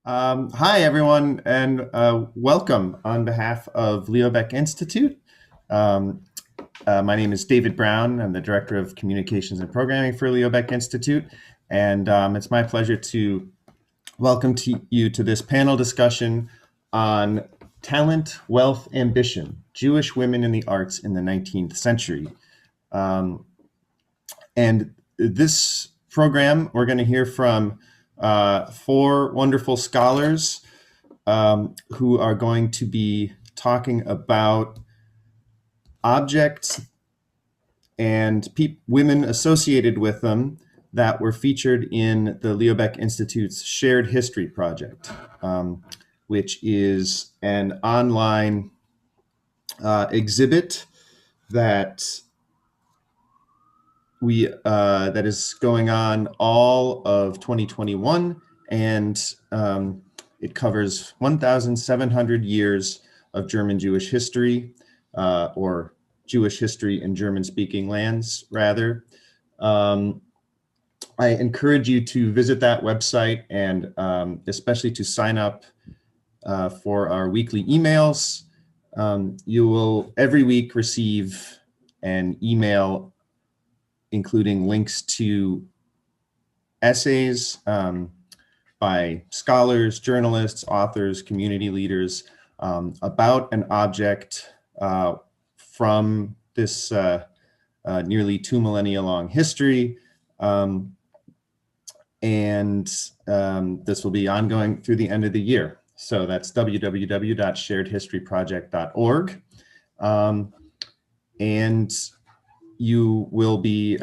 Hi, everyone, and welcome on behalf of Leo Baeck Institute. Um, my name is David Brown. I'm the Director of Communications and Programming for Leo Baeck Institute, and it's my pleasure to welcome you to this panel discussion on talent, wealth, ambition, Jewish women in the arts in the 19th century. Um, and this program, we're going to hear from four wonderful scholars who are going to be talking about objects and women associated with them that were featured in the Leo Baeck Institute's Shared History Project, which is an online exhibit that that is going on all of 2021, and it covers 1,700 years of German Jewish history, or Jewish history in German-speaking lands, rather. I encourage you to visit that website and especially to sign up for our weekly emails. You will every week receive an email including links to essays by scholars, journalists, authors, community leaders about an object from this nearly 2 millennia long history. And this will be ongoing through the end of the year. So that's www.sharedhistoryproject.org. And you will be,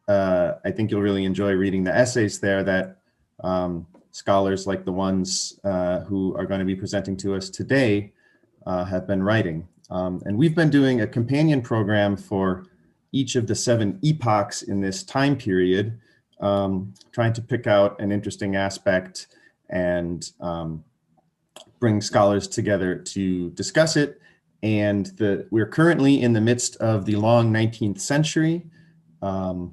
I think you'll really enjoy reading the essays there that scholars like the ones who are going to be presenting to us today have been writing. And we've been doing a companion program for each of the 7 epochs in this time period, trying to pick out an interesting aspect and bring scholars together to discuss it. And we're currently in the midst of the long 19th century, going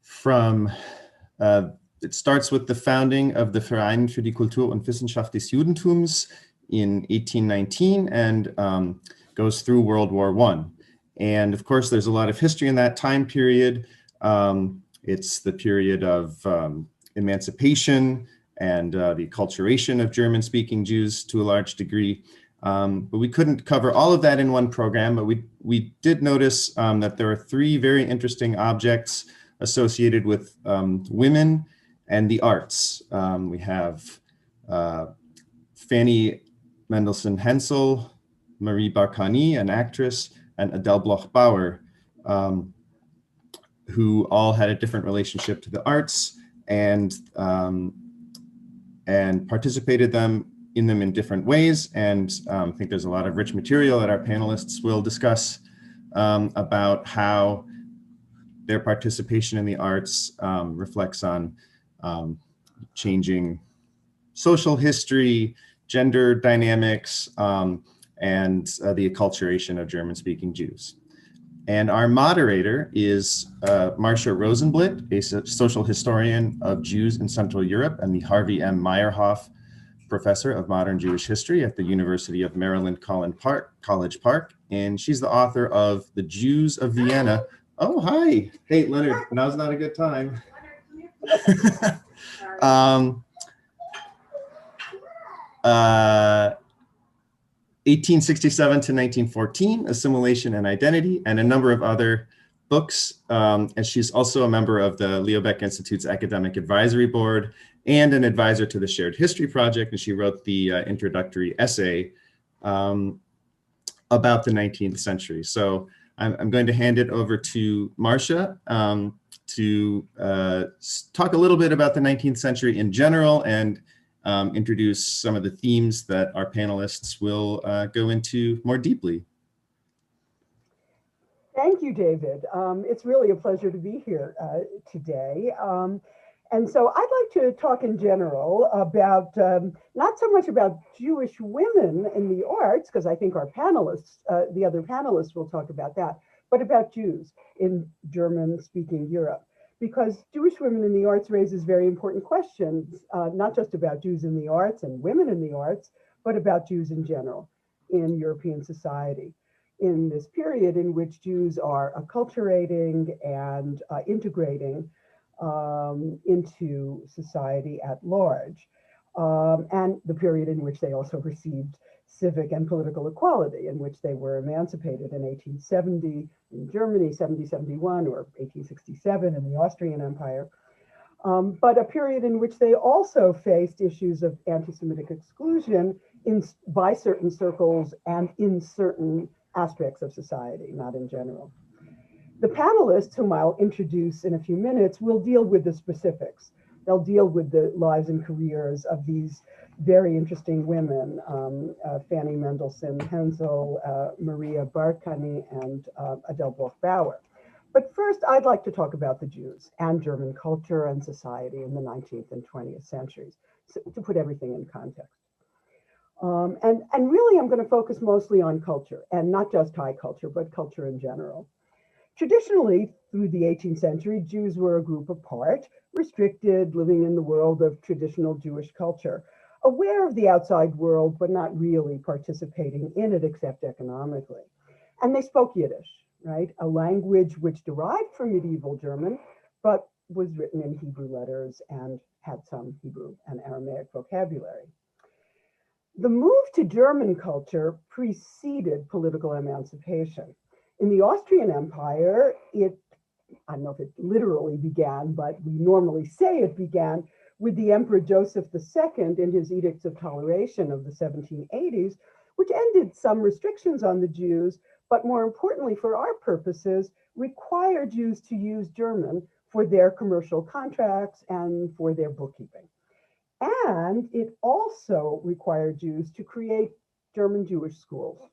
from, it starts with the founding of the Verein für die Kultur und Wissenschaft des Judentums in 1819 and goes through World War I. And of course, there's a lot of history in that time period. It's the period of emancipation and the acculturation of German-speaking Jews to a large degree. But we couldn't cover all of that in one program, but we did notice that there are 3 very interesting objects associated with women and the arts. We have Fanny Mendelssohn Hensel, Marie Barkany, an actress, and Adele Bloch-Bauer, who all had a different relationship to the arts and participated in them in different ways. And I think there's a lot of rich material that our panelists will discuss about how their participation in the arts reflects on changing social history, gender dynamics, and the acculturation of German-speaking Jews. And our moderator is Marcia Rosenblit, a social historian of Jews in Central Europe and the Harvey M. Meyerhoff Professor of Modern Jewish History at the University of Maryland College Park. And she's the author of The Jews of Vienna. Oh, hi. Hey, Leonard, now's not a good time. 1867 to 1914, Assimilation and Identity, and a number of other books. And she's also a member of the Leo Baeck Institute's Academic Advisory Board and an advisor to the Shared History Project. And she wrote the introductory essay about the 19th century. So I'm going to hand it over to Marcia to talk a little bit about the 19th century in general and introduce some of the themes that our panelists will go into more deeply. Thank you, David. It's really a pleasure to be here today. And so I'd like to talk in general about, not so much about Jewish women in the arts, because I think our panelists, the other panelists will talk about that, but about Jews in German-speaking Europe. because Jewish women in the arts raises very important questions, not just about Jews in the arts and women in the arts, but about Jews in general in European society, in this period in which Jews are acculturating and integrating into society at large, and the period in which they also received civic and political equality, in which they were emancipated in 1870 in Germany, 70-71, or 1867 in the Austrian Empire, but a period in which they also faced issues of anti-Semitic exclusion by certain circles and in certain aspects of society, not in general. The panelists, whom I'll introduce in a few minutes, will deal with the specifics. They'll deal with the lives and careers of these very interesting women, Fanny Mendelssohn Hensel, Maria Barkany, and Adele Bloch-Bauer. But first, I'd like to talk about the Jews and German culture and society in the 19th and 20th centuries, so, to put everything in context. And really, I'm going to focus mostly on culture, and not just high culture, but culture in general. Traditionally, through the 18th century, Jews were a group apart, restricted, living in the world of traditional Jewish culture, aware of the outside world, but not really participating in it except economically. And they spoke Yiddish, right? A language which derived from medieval German, but was written in Hebrew letters and had some Hebrew and Aramaic vocabulary. The move to German culture preceded political emancipation. In the Austrian Empire, I don't know if it literally began, but we normally say it began with the Emperor Joseph II and his Edicts of Toleration of the 1780s, which ended some restrictions on the Jews, but more importantly for our purposes, required Jews to use German for their commercial contracts and for their bookkeeping. And it also required Jews to create German Jewish schools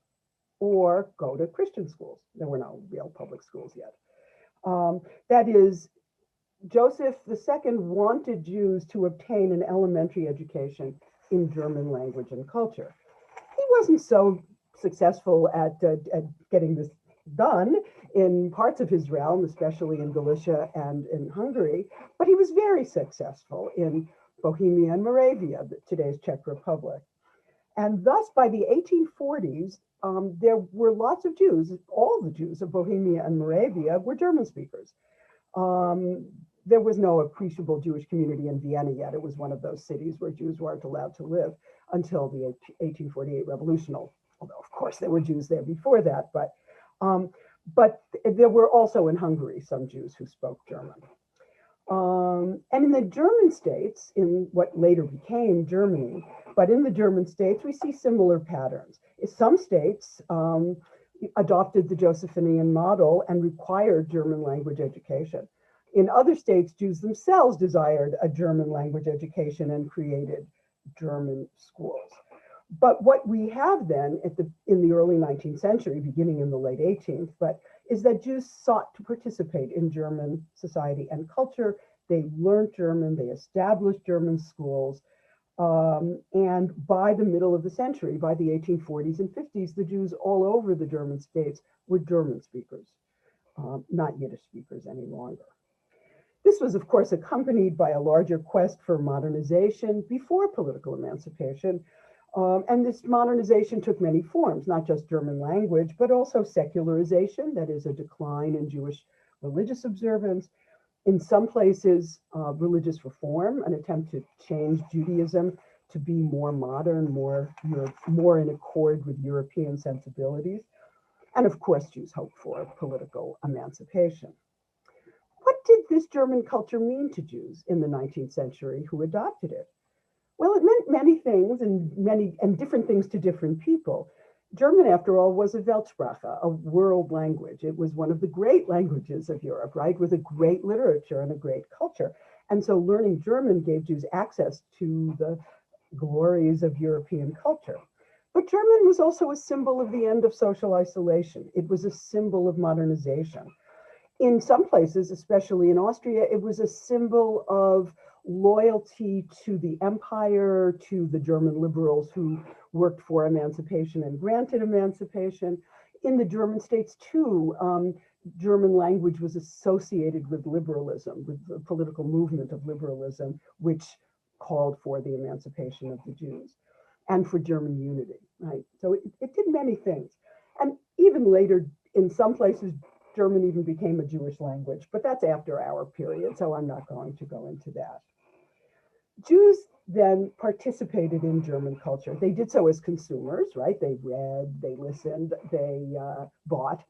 or go to Christian schools. There were no real public schools yet. That is, Joseph II wanted Jews to obtain an elementary education in German language and culture. He wasn't so successful at getting this done in parts of his realm, especially in Galicia and in Hungary, but he was very successful in Bohemia and Moravia, today's Czech Republic. And thus, by the 1840s, there were lots of Jews. All the Jews of Bohemia and Moravia were German speakers. There was no appreciable Jewish community in Vienna yet. It was one of those cities where Jews weren't allowed to live until the 1848 revolution, although of course there were Jews there before that, but there were also in Hungary some Jews who spoke German. And in the German states, in what later became Germany, but in the German states, we see similar patterns. Some states adopted the Josephinian model and required German language education. In other states, Jews themselves desired a German language education and created German schools. But what we have then in the early 19th century, beginning in the late 18th, is that Jews sought to participate in German society and culture. They learned German, they established German schools, and by the middle of the century, by the 1840s and 50s, the Jews all over the German states were German speakers, not Yiddish speakers any longer. This was, of course, accompanied by a larger quest for modernization before political emancipation. And this modernization took many forms, not just German language, but also secularization, that is a decline in Jewish religious observance. In some places, religious reform, an attempt to change Judaism to be more modern, more in accord with European sensibilities. And of course, Jews hoped for political emancipation. What did this German culture mean to Jews in the 19th century who adopted it? Well, it meant many things and different things to different people. German, after all, was a Weltsprache, a world language. It was one of the great languages of Europe, right, with a great literature and a great culture. And so learning German gave Jews access to the glories of European culture. But German was also a symbol of the end of social isolation. It was a symbol of modernization. In some places, especially in Austria, it was a symbol of loyalty to the empire, to the German liberals who worked for emancipation and granted emancipation. In the German states too, German language was associated with liberalism, with the political movement of liberalism, which called for the emancipation of the Jews and for German unity, right? So it did many things. And even later, in some places, German even became a Jewish language, but that's after our period, so I'm not going to go into that. Jews then participated in German culture. They did so as consumers, right? They read, they listened, they bought,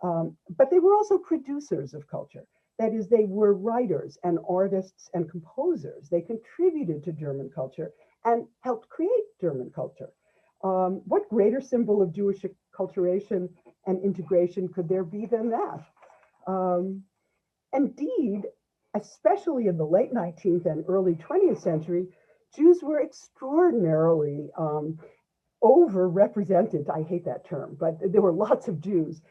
but they were also producers of culture. That is, they were writers and artists and composers. They contributed to German culture and helped create German culture. What greater symbol of Jewish acculturation and integration could there be than that? Indeed, especially in the late 19th and early 20th century, Jews were extraordinarily overrepresented. I hate that term, but there were lots of Jews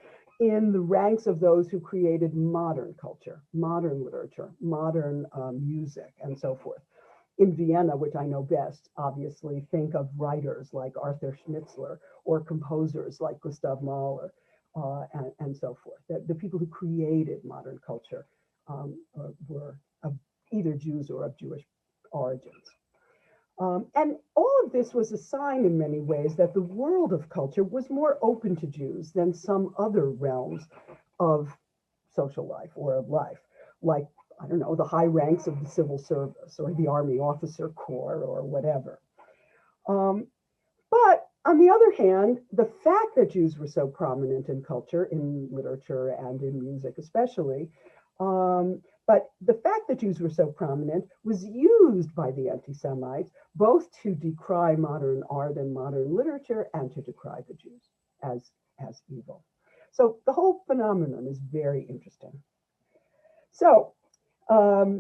in the ranks of those who created modern culture, modern literature, modern music, and so forth. In Vienna, which I know best, obviously, think of writers like Arthur Schnitzler or composers like Gustav Mahler and so forth. The people who created modern culture were of either Jews or of Jewish origins. And all of this was a sign in many ways that the world of culture was more open to Jews than some other realms of social life or of life, like, I don't know, the high ranks of the civil service or the Army Officer Corps or whatever. But on the other hand, the fact that Jews were so prominent in culture, in literature and in music especially, but the fact that Jews were so prominent was used by the anti-Semites both to decry modern art and modern literature and to decry the Jews as evil. So the whole phenomenon is very interesting. So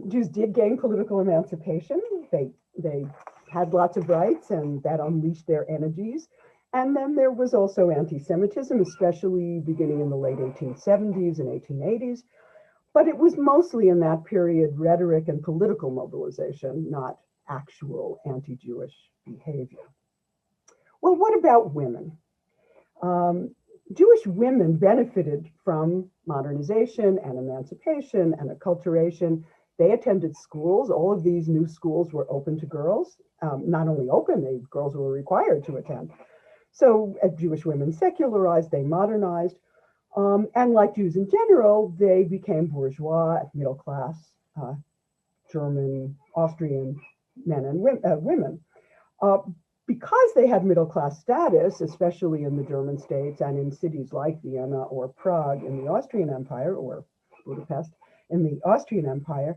Jews did gain political emancipation. They had lots of rights, and that unleashed their energies. And then there was also anti-Semitism, especially beginning in the late 1870s and 1880s. But it was mostly in that period rhetoric and political mobilization, not actual anti-Jewish behavior. Well, what about women? Jewish women benefited from modernization and emancipation and acculturation. They attended schools. All of these new schools were open to girls. Not only open, girls were required to attend. So as Jewish women secularized, they modernized. And like Jews in general, they became bourgeois, middle class, German, Austrian men and women. Because they had middle class status, especially in the German states and in cities like Vienna or Prague in the Austrian Empire, or Budapest in the Austrian Empire,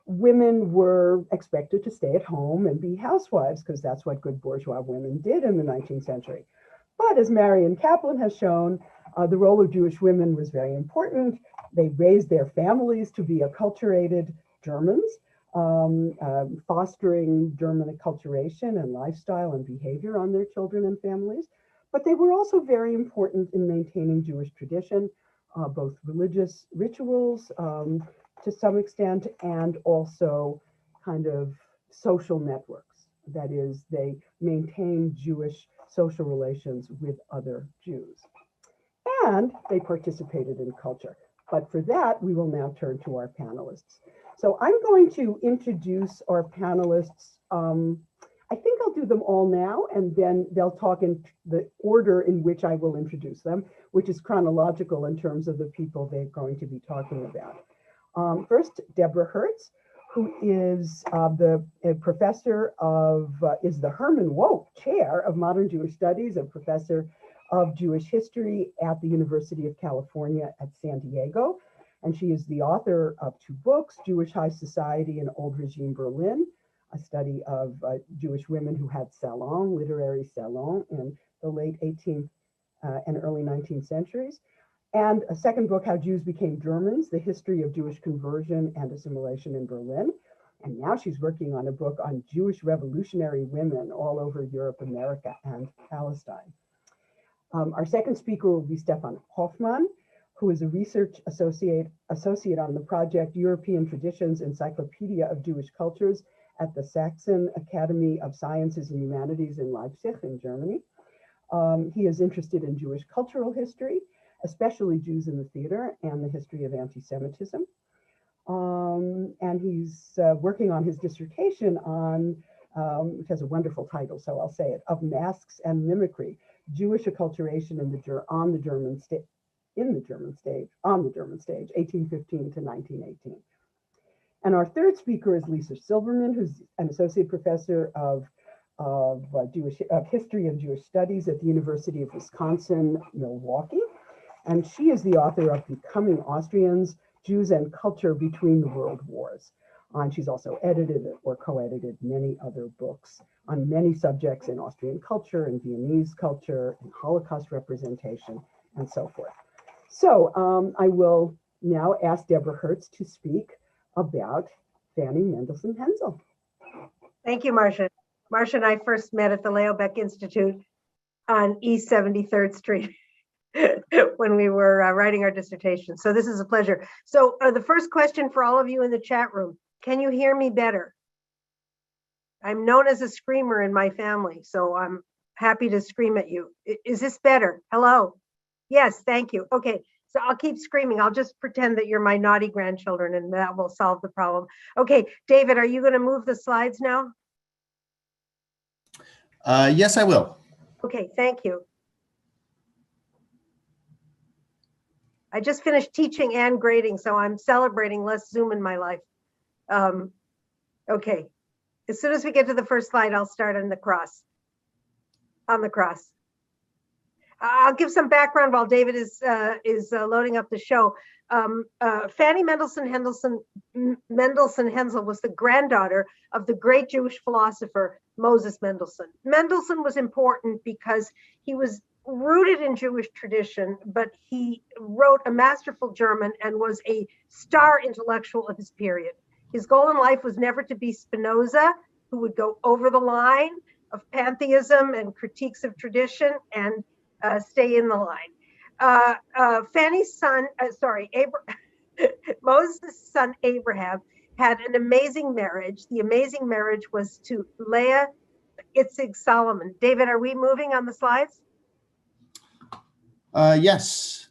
women were expected to stay at home and be housewives, because that's what good bourgeois women did in the 19th century. But as Marion Kaplan has shown, the role of Jewish women was very important. They raised their families to be acculturated Germans, fostering German acculturation and lifestyle and behavior on their children and families. But they were also very important in maintaining Jewish tradition, both religious rituals to some extent, and also kind of social networks. That is, they maintained Jewish social relations with other Jews. And they participated in culture. But for that, we will now turn to our panelists. So I'm going to introduce our panelists. I think I'll do them all now, and then they'll talk in the order in which I will introduce them, which is chronological in terms of the people they're going to be talking about. First, Deborah Hertz, who is the professor of, is the Herman Wouk Chair of Modern Jewish Studies, a professor of Jewish history at the University of California at San Diego. And she is the author of 2 books, Jewish High Society and Old Regime Berlin, a study of Jewish women who had salon, literary salon in the late 18th and early 19th centuries. And a second book, How Jews Became Germans, The History of Jewish Conversion and Assimilation in Berlin. And now she's working on a book on Jewish revolutionary women all over Europe, America, and Palestine. Our second speaker will be Stefan Hoffmann, who is a research associate on the project European Traditions Encyclopedia of Jewish Cultures at the Saxon Academy of Sciences and Humanities in Leipzig in Germany. He is interested in Jewish cultural history especially Jews in the theater and the history of anti-Semitism. And he's working on his dissertation on, which has a wonderful title, so I'll say it, Of Masks and Mimicry, Jewish Acculturation on the German stage, 1815 to 1918. And our third speaker is Lisa Silverman, who's an associate professor of history and Jewish studies at the University of Wisconsin-Milwaukee. And she is the author of Becoming Austrians, Jews and Culture Between the World Wars. And she's also edited or co-edited many other books on many subjects in Austrian culture and Viennese culture and Holocaust representation and so forth. So I will now ask Deborah Hertz to speak about Fanny Mendelssohn Hensel. Thank you, Marcia. Marcia and I first met at the Leo Baeck Institute on East 73rd Street when we were writing our dissertation. So this is a pleasure. So the first question for all of you in the chat room, can you hear me better? I'm known as a screamer in my family, so I'm happy to scream at you. Is this better? Hello? Yes, thank you. Okay, so I'll keep screaming. I'll just pretend that you're my naughty grandchildren and that will solve the problem. Okay, David, are you gonna move the slides now? Yes, I will. Okay, thank you. I just finished teaching and grading, so I'm celebrating less Zoom in my life. Okay, as soon as we get to the first slide, I'll start on the cross. On the cross. I'll give some background while David is loading up the show. Fanny Mendelssohn Hensel was the granddaughter of the great Jewish philosopher Moses Mendelssohn. Mendelssohn was important because he was rooted in Jewish tradition, but he wrote a masterful German and was a star intellectual of his period. His goal in life was never to be Spinoza, who would go over the line of pantheism and critiques of tradition and stay in the line. Fanny's son, Moses' son Abraham had an amazing marriage. The amazing marriage was to Leah Itzig Solomon. David, are we moving on the slides? Yes.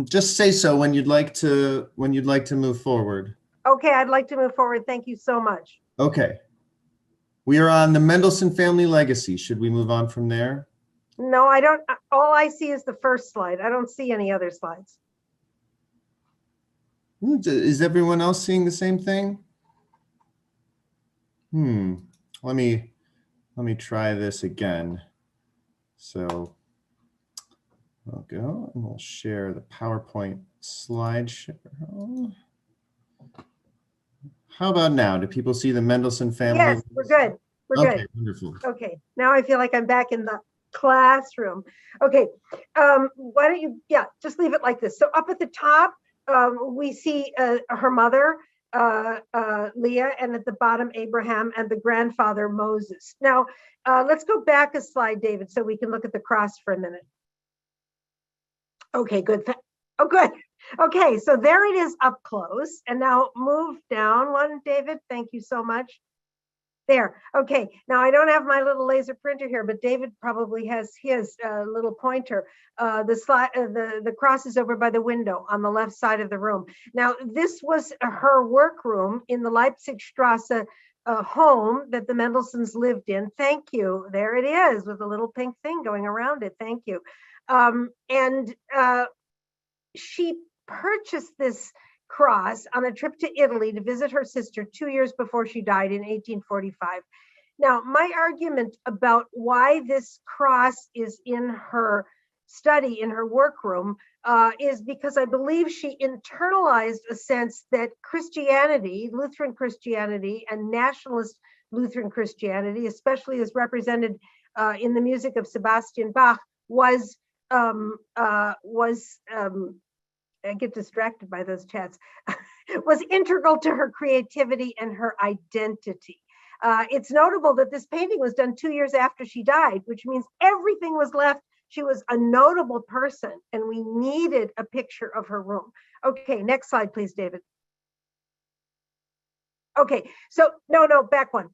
Just say so when you'd like to move forward. Okay, I'd like to move forward. Thank you so much. Okay. We are on the Mendelssohn family legacy. Should we move on from there? No, I don't. All I see is the first slide. I don't see any other slides. Is everyone else seeing the same thing? Let me try this again. So I'll go and we'll share the PowerPoint slideshow. How about now? Do people see the Mendelssohn family? Yes, we're good. We're okay, good. Wonderful. Okay, now I feel like I'm back in the classroom. Okay, why don't you, just leave it like this. So up at the top, we see her mother, Leah, and at the bottom, Abraham, and the grandfather, Moses. Now, let's go back a slide, David, so we can look at the cross for a minute. Okay, good. Oh, good. Okay, so there it is up close. And now move down one, David. Thank you so much. There. Okay, now I don't have my little laser printer here, but David probably has his little pointer. The cross is over by the window on the left side of the room. Now, this was her workroom in the Leipzigstrasse home that the Mendelssohns lived in. Thank you. There it is with a little pink thing going around it. Thank you. She purchased this cross on a trip to Italy to visit her sister 2 years before she died in 1845. Now, my argument about why this cross is in her study, in her workroom, is because I believe she internalized a sense that Christianity, Lutheran Christianity, and nationalist Lutheran Christianity, especially as represented in the music of Sebastian Bach, I get distracted by those chats, was integral to her creativity and her identity. It's notable that this painting was done 2 years after she died, which means everything was left. She was a notable person and we needed a picture of her room. Okay, next slide, please, David. Okay, so no, back one,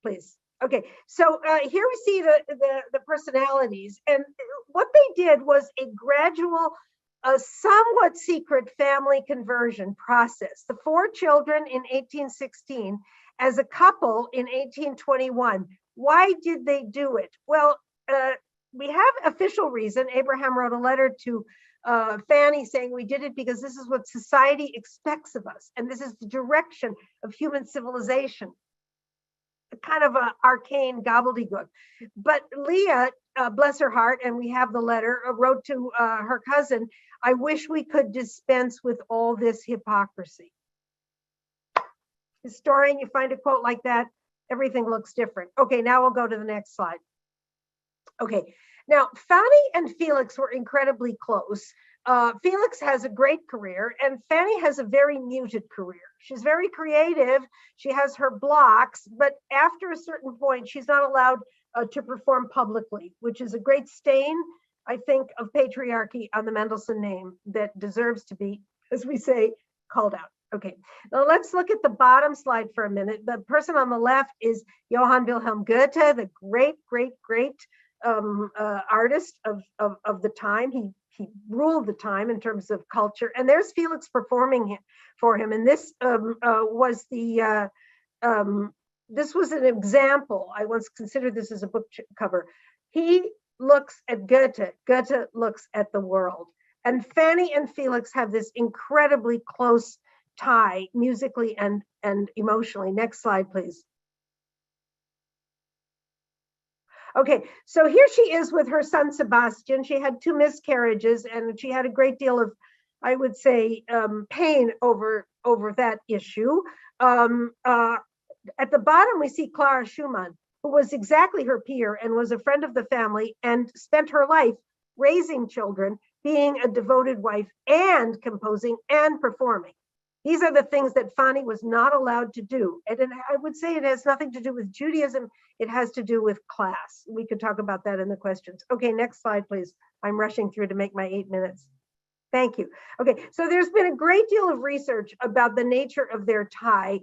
please. Okay, so here we see the personalities, and what they did was a gradual a somewhat secret family conversion process. The 4 children in 1816, as a couple in 1821. Why did they do it? Well, we have official reason. Abraham wrote a letter to Fanny saying we did it because this is what society expects of us, and this is the direction of human civilization. Kind of an arcane gobbledygook. But Leah, bless her heart, and we have the letter, wrote to her cousin, I wish we could dispense with all this hypocrisy. Historian, you find a quote like that, everything looks different. Okay, now we'll go to the next slide. Okay, now Fanny and Felix were incredibly close. Felix has a great career and Fanny has a very muted career. She's very creative, she has her blocks, but after a certain point, she's not allowed to perform publicly, which is a great stain, I think, of patriarchy on the Mendelssohn name that deserves to be, as we say, called out. Okay, now let's look at the bottom slide for a minute. The person on the left is Johann Wilhelm Goethe, the great artist of the time. He ruled the time in terms of culture. And there's Felix performing for him. And this was this was an example. I once considered this as a book cover. He looks at Goethe. Goethe looks at the world. And Fanny and Felix have this incredibly close tie musically and emotionally. Next slide, please. Okay, so here she is with her son Sebastian. She had 2 miscarriages and she had a great deal of, I would say, pain over that issue. At the bottom, we see Clara Schumann, who was exactly her peer and was a friend of the family and spent her life raising children, being a devoted wife and composing and performing. These are the things that Fanny was not allowed to do. And I would say it has nothing to do with Judaism. It has to do with class. We could talk about that in the questions. Okay, next slide, please. I'm rushing through to make my 8 minutes. Thank you. Okay, so there's been a great deal of research about the nature of their tie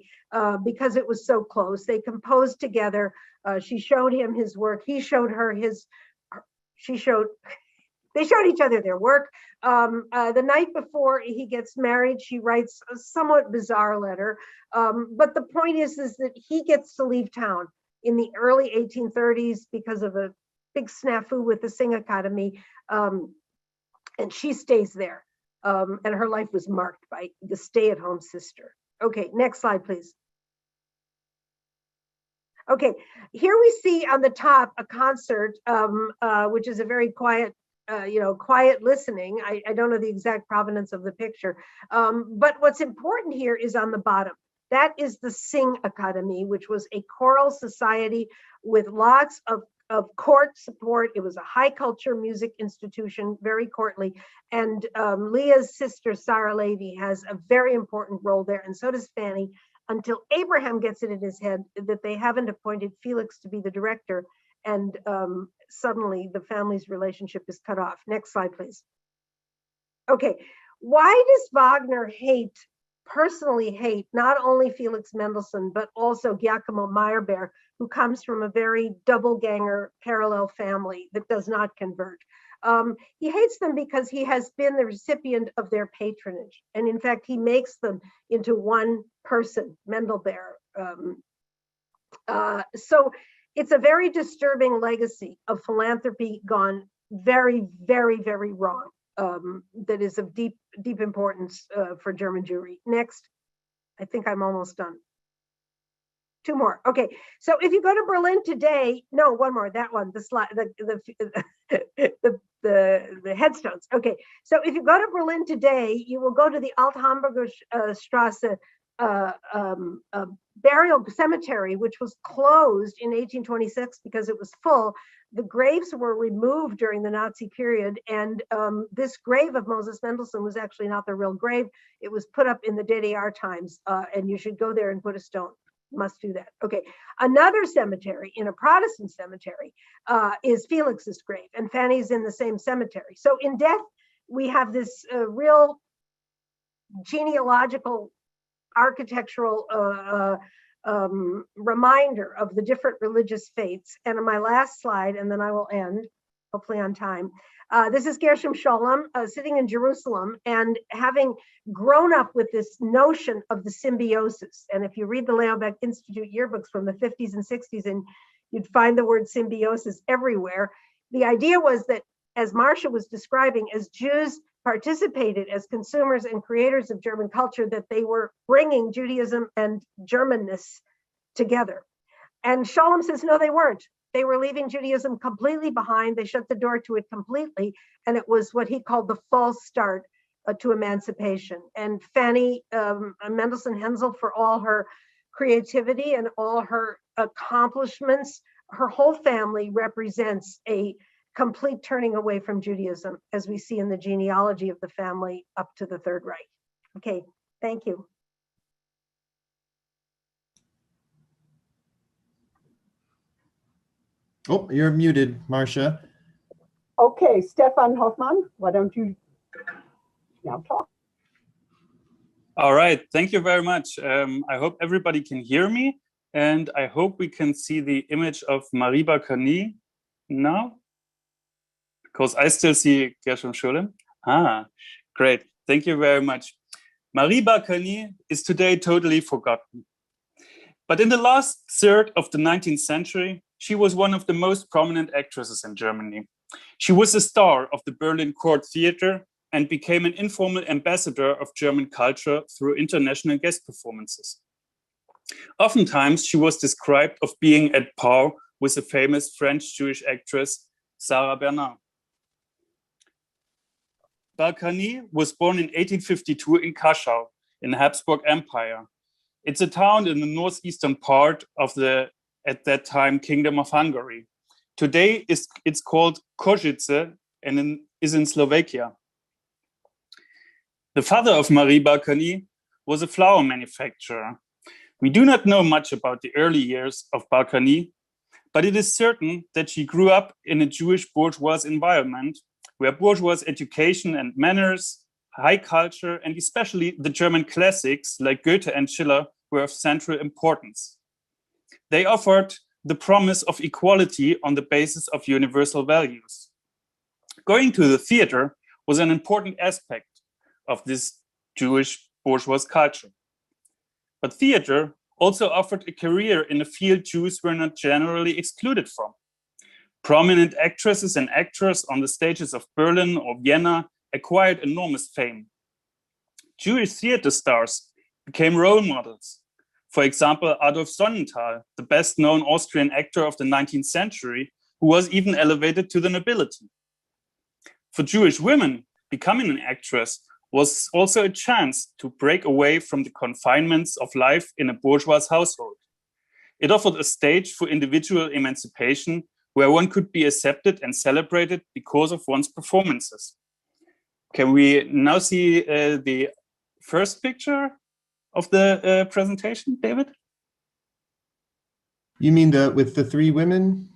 because it was so close. They composed together. She showed him his work. He showed her his, they showed each other their work. The night before he gets married, she writes a somewhat bizarre letter. But the point is that he gets to leave town in the early 1830s because of a big snafu with the Sing Academy. And she stays there. And her life was marked by the stay-at-home sister. Okay, next slide, please. Okay, here we see on the top a concert, which is a very quiet, quiet listening. I don't know the exact provenance of the picture, but what's important here is on the bottom. That is the Sing Academy, which was a choral society with lots of court support. It was a high culture music institution, very courtly. And Leah's sister, Sarah Levy, has a very important role there, and so does Fanny, until Abraham gets it in his head that they haven't appointed Felix to be the director. And suddenly the family's relationship is cut off. Next slide, please. Okay, why does Wagner personally hate not only Felix Mendelssohn, but also Giacomo Meyerbeer, who comes from a very double-ganger parallel family that does not convert? He hates them because he has been the recipient of their patronage. And in fact, he makes them into one person, Mendelbeer. So it's a very disturbing legacy of philanthropy gone very, very, very wrong. That is of deep importance for German Jewry. Next, I think I'm almost done. 2 more. Okay, so if you go to Berlin today, no, 1 more. That one, the slide, the headstones. Okay, so if you go to Berlin today, you will go to the Alt-Hamburger Straße burial cemetery, which was closed in 1826 because it was full. The graves were removed during the Nazi period, and this grave of Moses Mendelssohn was actually not the real grave. It was put up in the DDR times, and you should go there and put a stone. Must do that. Okay, another cemetery in a Protestant cemetery is Felix's grave, and Fanny's in the same cemetery. So in death, we have this real genealogical, architectural reminder of the different religious faiths. And on my last slide, and then I will end, hopefully on time. This is Gershom Scholem sitting in Jerusalem and having grown up with this notion of the symbiosis. And if you read the Leo Baeck Institute yearbooks from the 50s and 60s, and you'd find the word symbiosis everywhere. The idea was that, as Marcia was describing, as Jews participated as consumers and creators of German culture, that they were bringing Judaism and Germanness together. And Scholem says, no, they weren't. They were leaving Judaism completely behind. They shut the door to it completely. And it was what he called the false start to emancipation. And Fanny Mendelssohn Hensel, for all her creativity and all her accomplishments, her whole family represents a complete turning away from Judaism, as we see in the genealogy of the family up to the Third Reich. Okay, thank you. Oh, you're muted, Marcia. Okay, Stefan Hoffmann, why don't you now talk? All right, thank you very much. I hope everybody can hear me, and I hope we can see the image of Marie Barkany now, because I still see Gershom Scholem. Ah, great, thank you very much. Marie Barkany is today totally forgotten. But in the last third of the 19th century, she was one of the most prominent actresses in Germany. She was a star of the Berlin Court Theater and became an informal ambassador of German culture through international guest performances. Oftentimes, she was described of being at par with the famous French Jewish actress, Sarah Bernard. Barkany was born in 1852 in Kaschau, in the Habsburg Empire. It's a town in the northeastern part of the, at that time, Kingdom of Hungary. Today, it's called Košice and is in Slovakia. The father of Marie Barkany was a flower manufacturer. We do not know much about the early years of Barkany, but it is certain that she grew up in a Jewish bourgeois environment where bourgeois education and manners, high culture, and especially the German classics like Goethe and Schiller were of central importance. They offered the promise of equality on the basis of universal values. Going to the theater was an important aspect of this Jewish bourgeois culture. But theater also offered a career in a field Jews were not generally excluded from. Prominent actresses and actors on the stages of Berlin or Vienna acquired enormous fame. Jewish theater stars became role models. For example, Adolf Sonnenthal, the best-known Austrian actor of the 19th century, who was even elevated to the nobility. For Jewish women, becoming an actress was also a chance to break away from the confinements of life in a bourgeois household. It offered a stage for individual emancipation where one could be accepted and celebrated because of one's performances. Can we now see the first picture of the presentation, David? You mean with the three women?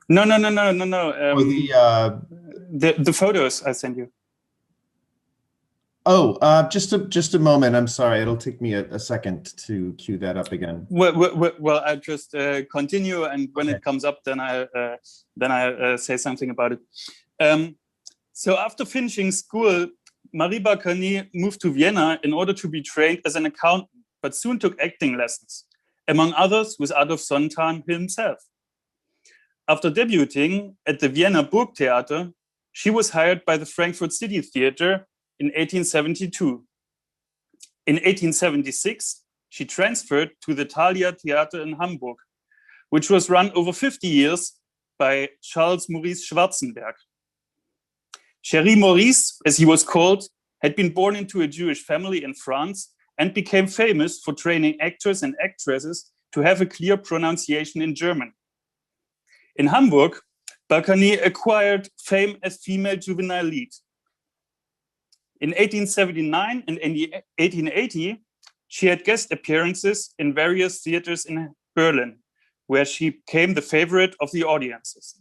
No. Or the photos I sent you. Oh, just a moment. I'm sorry. It'll take me a second to cue that up again. Well, I just continue, and when it comes up, then I say something about it. So after finishing school, Marie Barkany moved to Vienna in order to be trained as an accountant, but soon took acting lessons, among others with Adolf Sonnenthal himself. After debuting at the Vienna Burgtheater, she was hired by the Frankfurt City Theater in 1872. In 1876, she transferred to the Thalia Theater in Hamburg, which was run over 50 years by Charles Maurice Schwarzenberg. Chéri Maurice, as he was called, had been born into a Jewish family in France and became famous for training actors and actresses to have a clear pronunciation in German. In Hamburg, Barkany acquired fame as female juvenile lead. In 1879 and in 1880, she had guest appearances in various theaters in Berlin, where she became the favorite of the audiences.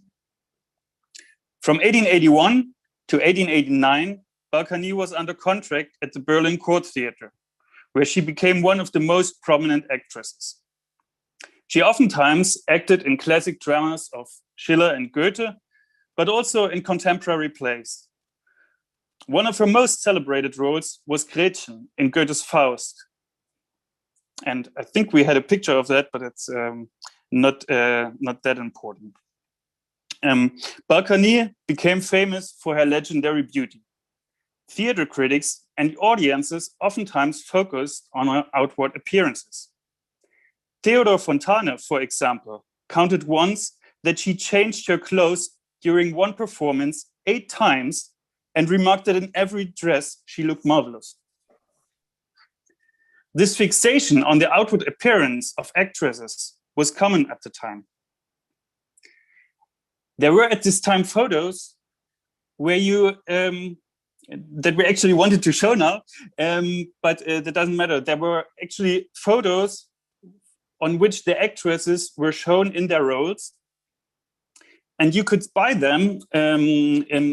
From 1881 to 1889, Barkany was under contract at the Berlin Court Theater, where she became one of the most prominent actresses. She oftentimes acted in classic dramas of Schiller and Goethe, but also in contemporary plays. One of her most celebrated roles was Gretchen in Goethe's Faust. And I think we had a picture of that, but it's not that important. Barkany became famous for her legendary beauty. Theater critics and audiences oftentimes focused on her outward appearances. Theodor Fontane, for example, counted once that she changed her clothes during one performance 8 times and remarked that in every dress she looked marvelous. This fixation on the outward appearance of actresses was common at the time. There were at this time photos where that we actually wanted to show now, but that doesn't matter. There were actually photos on which the actresses were shown in their roles, and you could buy them in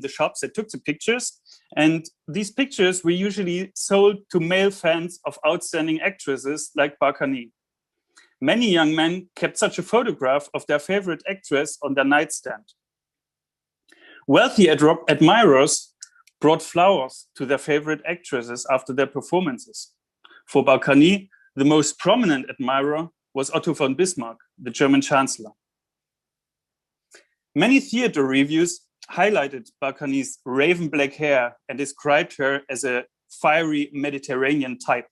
the shops that took the pictures. And these pictures were usually sold to male fans of outstanding actresses like Barkany. Many young men kept such a photograph of their favorite actress on their nightstand. Wealthy admirers brought flowers to their favorite actresses after their performances. For Barkany, the most prominent admirer was Otto von Bismarck, the German chancellor. Many theater reviews highlighted Barkany's raven black hair and described her as a fiery Mediterranean type.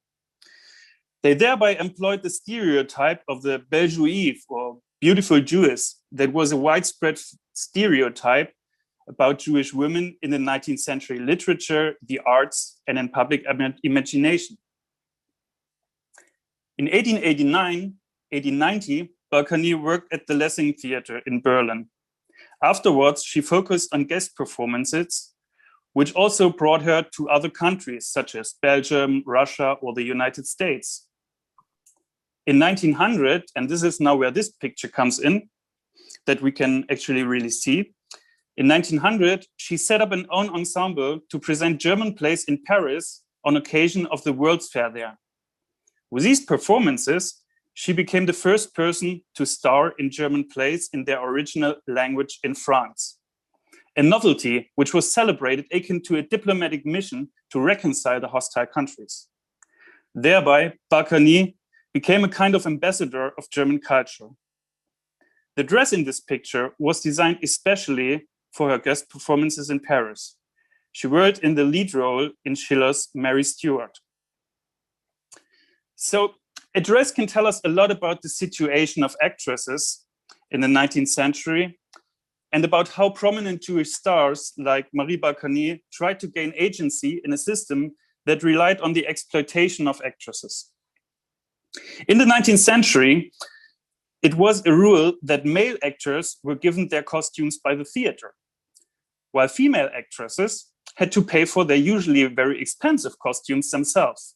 They thereby employed the stereotype of the belle juive, or beautiful Jewess, that was a widespread stereotype about Jewish women in the 19th century literature, the arts, and in public imagination. In 1889-1890, Barkany worked at the Lessing Theater in Berlin. Afterwards, she focused on guest performances, which also brought her to other countries such as Belgium, Russia, or the United States. In 1900, and this is now where this picture comes in, that we can actually really see. In 1900, she set up an own ensemble to present German plays in Paris on occasion of the World's Fair there. With these performances, she became the first person to star in German plays in their original language in France. A novelty which was celebrated akin to a diplomatic mission to reconcile the hostile countries. Thereby, Barkany became a kind of ambassador of German culture. The dress in this picture was designed especially for her guest performances in Paris. She wore it in the lead role in Schiller's Mary Stuart. So a dress can tell us a lot about the situation of actresses in the 19th century and about how prominent Jewish stars like Marie Barkany tried to gain agency in a system that relied on the exploitation of actresses. In the 19th century, it was a rule that male actors were given their costumes by the theater, while female actresses had to pay for their usually very expensive costumes themselves.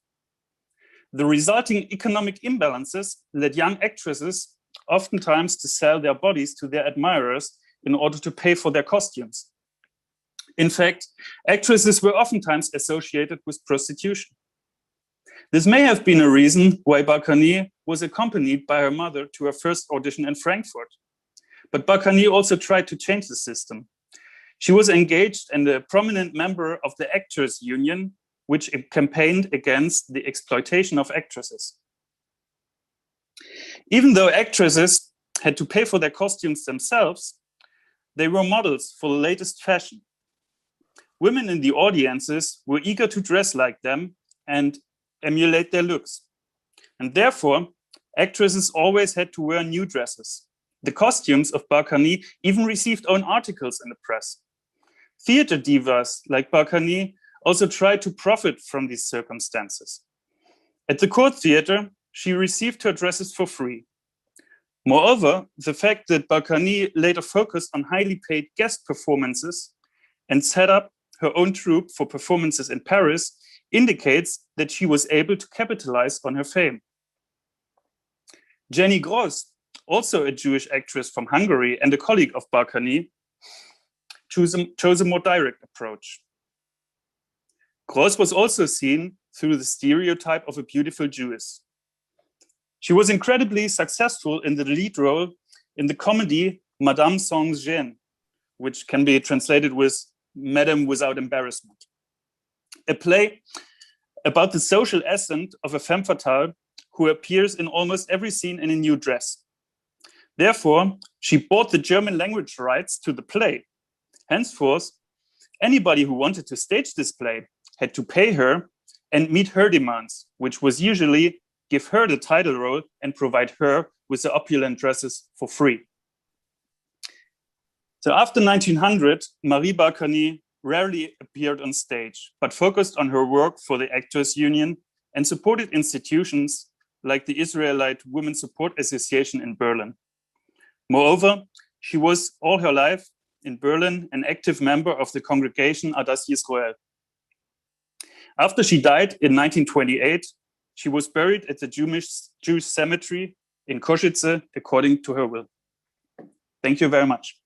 The resulting economic imbalances led young actresses oftentimes to sell their bodies to their admirers in order to pay for their costumes. In fact, actresses were oftentimes associated with prostitution. This may have been a reason why Barkany was accompanied by her mother to her first audition in Frankfurt. But Barkany also tried to change the system. She was engaged and a prominent member of the Actors Union, which campaigned against the exploitation of actresses. Even though actresses had to pay for their costumes themselves, they were models for the latest fashion. Women in the audiences were eager to dress like them and emulate their looks. And therefore, actresses always had to wear new dresses. The costumes of Barkany even received own articles in the press. Theater divas like Barkany also tried to profit from these circumstances. At the court theater, she received her dresses for free. Moreover, the fact that Barkany later focused on highly paid guest performances and set up her own troupe for performances in Paris indicates that she was able to capitalize on her fame. Jenny Gross, also a Jewish actress from Hungary and a colleague of Barkany, chose a more direct approach. Gross was also seen through the stereotype of a beautiful Jewess. She was incredibly successful in the lead role in the comedy Madame Sans Gêne, which can be translated with Madam Without Embarrassment. A play about the social ascent of a femme fatale who appears in almost every scene in a new dress. Therefore, she bought the German language rights to the play. Henceforth, anybody who wanted to stage this play had to pay her and meet her demands, which was usually give her the title role and provide her with the opulent dresses for free. So after 1900, Marie Barkany rarely appeared on stage, but focused on her work for the Actors Union and supported institutions like the Israelite Women's Support Association in Berlin. Moreover, she was all her life in Berlin an active member of the congregation Adas Yisrael. After she died in 1928, she was buried at the Jewish cemetery in Košice according to her will. Thank you very much.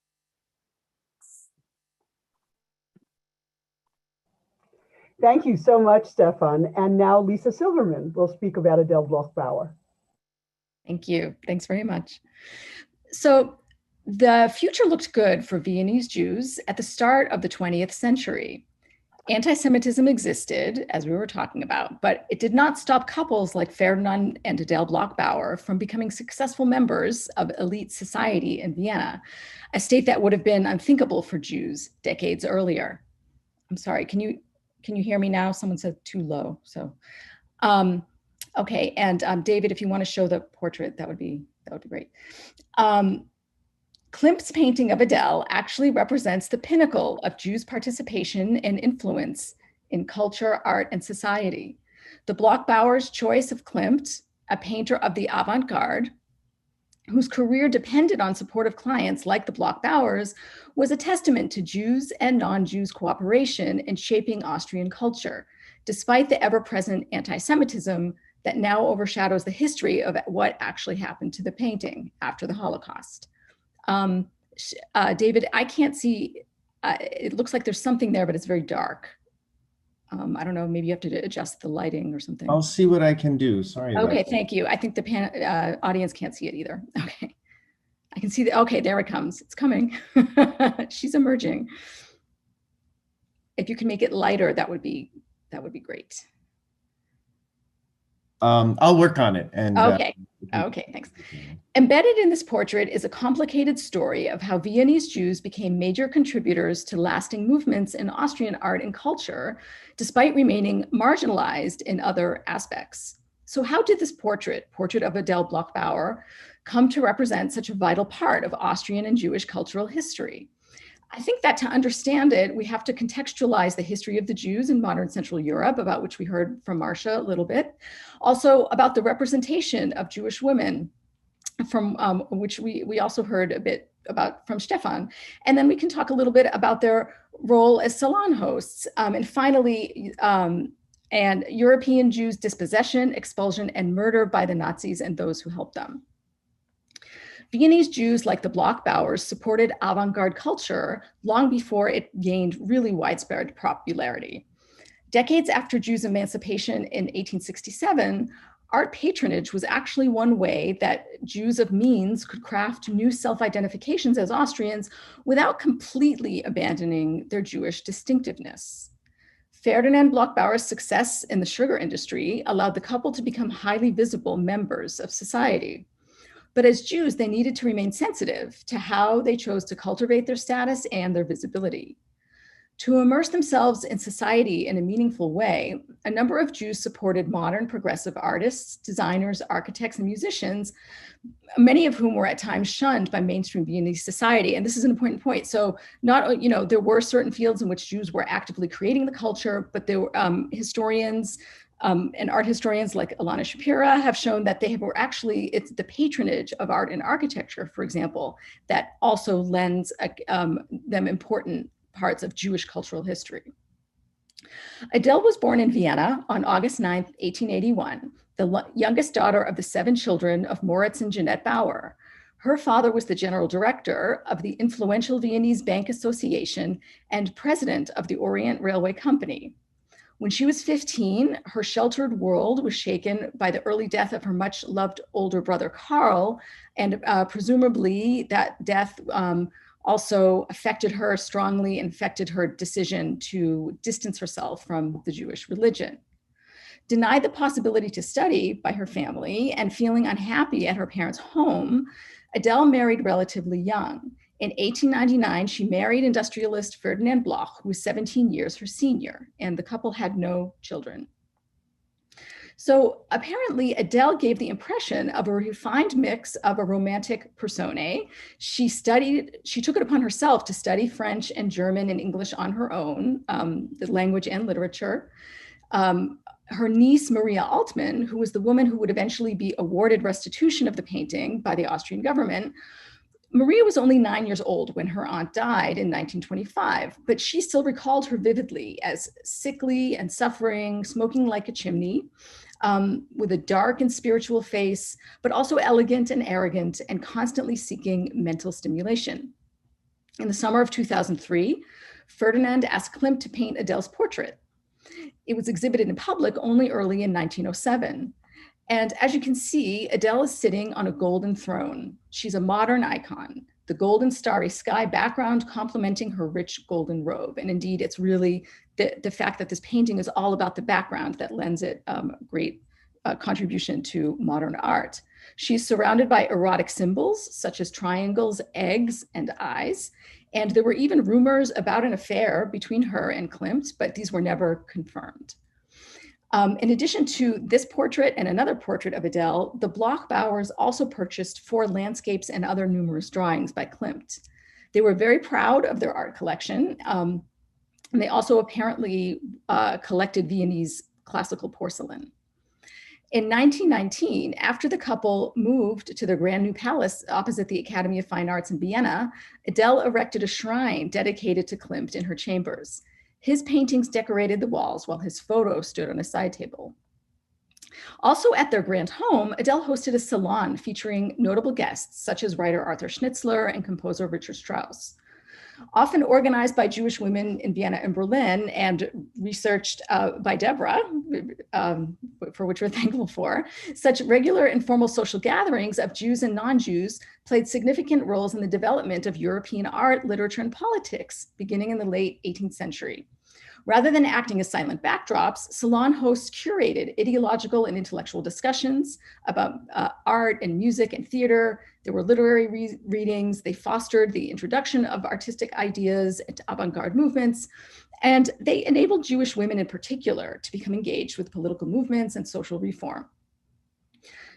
Thank you so much, Stefan. And now Lisa Silverman will speak about Adele Bloch-Bauer. Thank you. Thanks very much. So the future looked good for Viennese Jews at the start of the 20th century. Anti-Semitism existed, as we were talking about, but it did not stop couples like Ferdinand and Adele Bloch-Bauer from becoming successful members of elite society in Vienna, a state that would have been unthinkable for Jews decades earlier. I'm sorry, can you hear me now? Someone said too low, so. Okay, and David, if you want to show the portrait, that would be great. Klimt's painting of Adele actually represents the pinnacle of Jews' participation and influence in culture, art, and society. The Bloch-Bauer's choice of Klimt, a painter of the avant-garde, whose career depended on supportive clients like the Bloch-Bauers, was a testament to Jews and non-Jews cooperation in shaping Austrian culture, despite the ever-present anti-Semitism that now overshadows the history of what actually happened to the painting after the Holocaust. David, I can't see, it looks like there's something there, but it's very dark. I don't know, maybe you have to adjust the lighting or something. I'll see what I can do. Sorry. Okay, thank you. I think the audience can't see it either. Okay, I can see okay, there it comes. It's coming. She's emerging. If you can make it lighter, that would be great. I'll work on it. And okay, thanks. Embedded in this portrait is a complicated story of how Viennese Jews became major contributors to lasting movements in Austrian art and culture, despite remaining marginalized in other aspects. So how did this portrait of Adele Bloch-Bauer, come to represent such a vital part of Austrian and Jewish cultural history? I think that to understand it, we have to contextualize the history of the Jews in modern Central Europe, about which we heard from Marcia a little bit. Also about the representation of Jewish women, from which we also heard a bit about from Stefan. And then we can talk a little bit about their role as salon hosts. And finally, and European Jews' dispossession, expulsion, and murder by the Nazis and those who helped them. Viennese Jews, like the Bloch-Bauers, supported avant-garde culture long before it gained really widespread popularity. Decades after Jews' emancipation in 1867, art patronage was actually one way that Jews of means could craft new self-identifications as Austrians without completely abandoning their Jewish distinctiveness. Ferdinand Bloch-Bauer's success in the sugar industry allowed the couple to become highly visible members of society. But as Jews, they needed to remain sensitive to how they chose to cultivate their status and their visibility. To immerse themselves in society in a meaningful way, a number of Jews supported modern progressive artists, designers, architects, and musicians, many of whom were at times shunned by mainstream Viennese society. And this is an important point. So there were certain fields in which Jews were actively creating the culture, but there were historians, and art historians like Alana Shapira have shown that it's the patronage of art and architecture, for example, that also lends them important parts of Jewish cultural history. Adele was born in Vienna on August 9th, 1881, the youngest daughter of the 7 children of Moritz and Jeanette Bauer. Her father was the general director of the influential Viennese Bank Association and president of the Orient Railway Company. When she was 15, her sheltered world was shaken by the early death of her much-loved older brother, Karl, and presumably that death also affected her strongly and affected her decision to distance herself from the Jewish religion. Denied the possibility to study by her family and feeling unhappy at her parents' home, Adele married relatively young. In 1899, she married industrialist Ferdinand Bloch, who was 17 years her senior, and the couple had no children. So apparently Adele gave the impression of a refined mix of a romantic personae. She took it upon herself to study French and German and English on her own, the language and literature. Her niece, Maria Altmann, who was the woman who would eventually be awarded restitution of the painting by the Austrian government, Maria was only 9 years old when her aunt died in 1925, but she still recalled her vividly as sickly and suffering, smoking like a chimney, with a dark and spiritual face, but also elegant and arrogant and constantly seeking mental stimulation. In the summer of 2003, Ferdinand asked Klimt to paint Adele's portrait. It was exhibited in public only early in 1907. And as you can see, Adele is sitting on a golden throne. She's a modern icon, the golden starry sky background complementing her rich golden robe. And indeed, it's really the fact that this painting is all about the background that lends it great contribution to modern art. She's surrounded by erotic symbols such as triangles, eggs, and eyes. And there were even rumors about an affair between her and Klimt, but these were never confirmed. In addition to this portrait and another portrait of Adele, the Bloch-Bauers also purchased 4 landscapes and other numerous drawings by Klimt. They were very proud of their art collection, and they also apparently collected Viennese classical porcelain. In 1919, after the couple moved to their brand new palace opposite the Academy of Fine Arts in Vienna, Adele erected a shrine dedicated to Klimt in her chambers. His paintings decorated the walls while his photo stood on a side table. Also at their grand home, Adele hosted a salon featuring notable guests such as writer Arthur Schnitzler and composer Richard Strauss. Often organized by Jewish women in Vienna and Berlin and researched by Deborah, for which we're thankful for, such regular informal social gatherings of Jews and non-Jews played significant roles in the development of European art, literature, and politics, beginning in the late 18th century. Rather than acting as silent backdrops, salon hosts curated ideological and intellectual discussions about art and music and theater. There were literary readings. They fostered the introduction of artistic ideas and avant-garde movements. And they enabled Jewish women in particular to become engaged with political movements and social reform.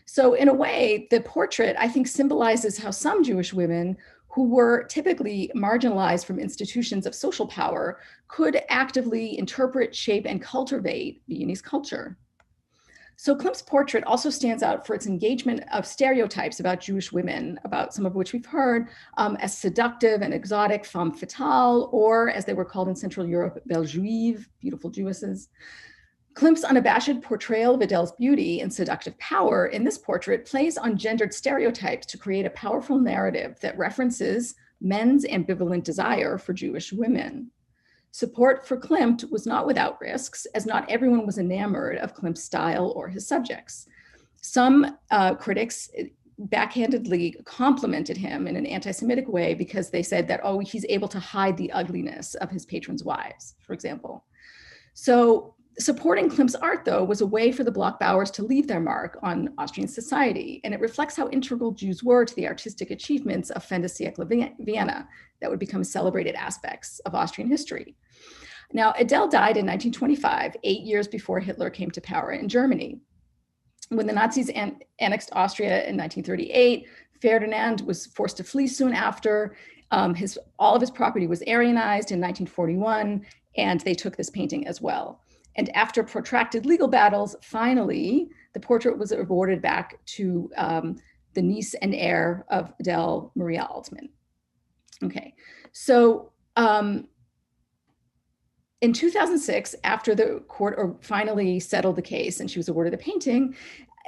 So in a way, the portrait, I think, symbolizes how some Jewish women who were typically marginalized from institutions of social power could actively interpret, shape, and cultivate Viennese culture. So Klimt's portrait also stands out for its engagement of stereotypes about Jewish women, about some of which we've heard, as seductive and exotic femme fatale, or as they were called in Central Europe, belle juive, beautiful Jewesses. Klimt's unabashed portrayal of Adele's beauty and seductive power in this portrait plays on gendered stereotypes to create a powerful narrative that references men's ambivalent desire for Jewish women. Support for Klimt was not without risks, as not everyone was enamored of Klimt's style or his subjects. Some critics backhandedly complimented him in an anti-Semitic way because they said that, oh, he's able to hide the ugliness of his patrons' wives, for example. So supporting Klimt's art, though, was a way for the Bloch-Bauers to leave their mark on Austrian society, and it reflects how integral Jews were to the artistic achievements of fin-de-siècle Vienna that would become celebrated aspects of Austrian history. Now, Adele died in 1925, 8 years before Hitler came to power in Germany. When the Nazis annexed Austria in 1938, Ferdinand was forced to flee soon after. All of his property was Aryanized in 1941, and they took this painting as well. And after protracted legal battles, finally, the portrait was awarded back to the niece and heir of Adele, Maria Altmann. Okay, so in 2006, after the court finally settled the case and she was awarded the painting,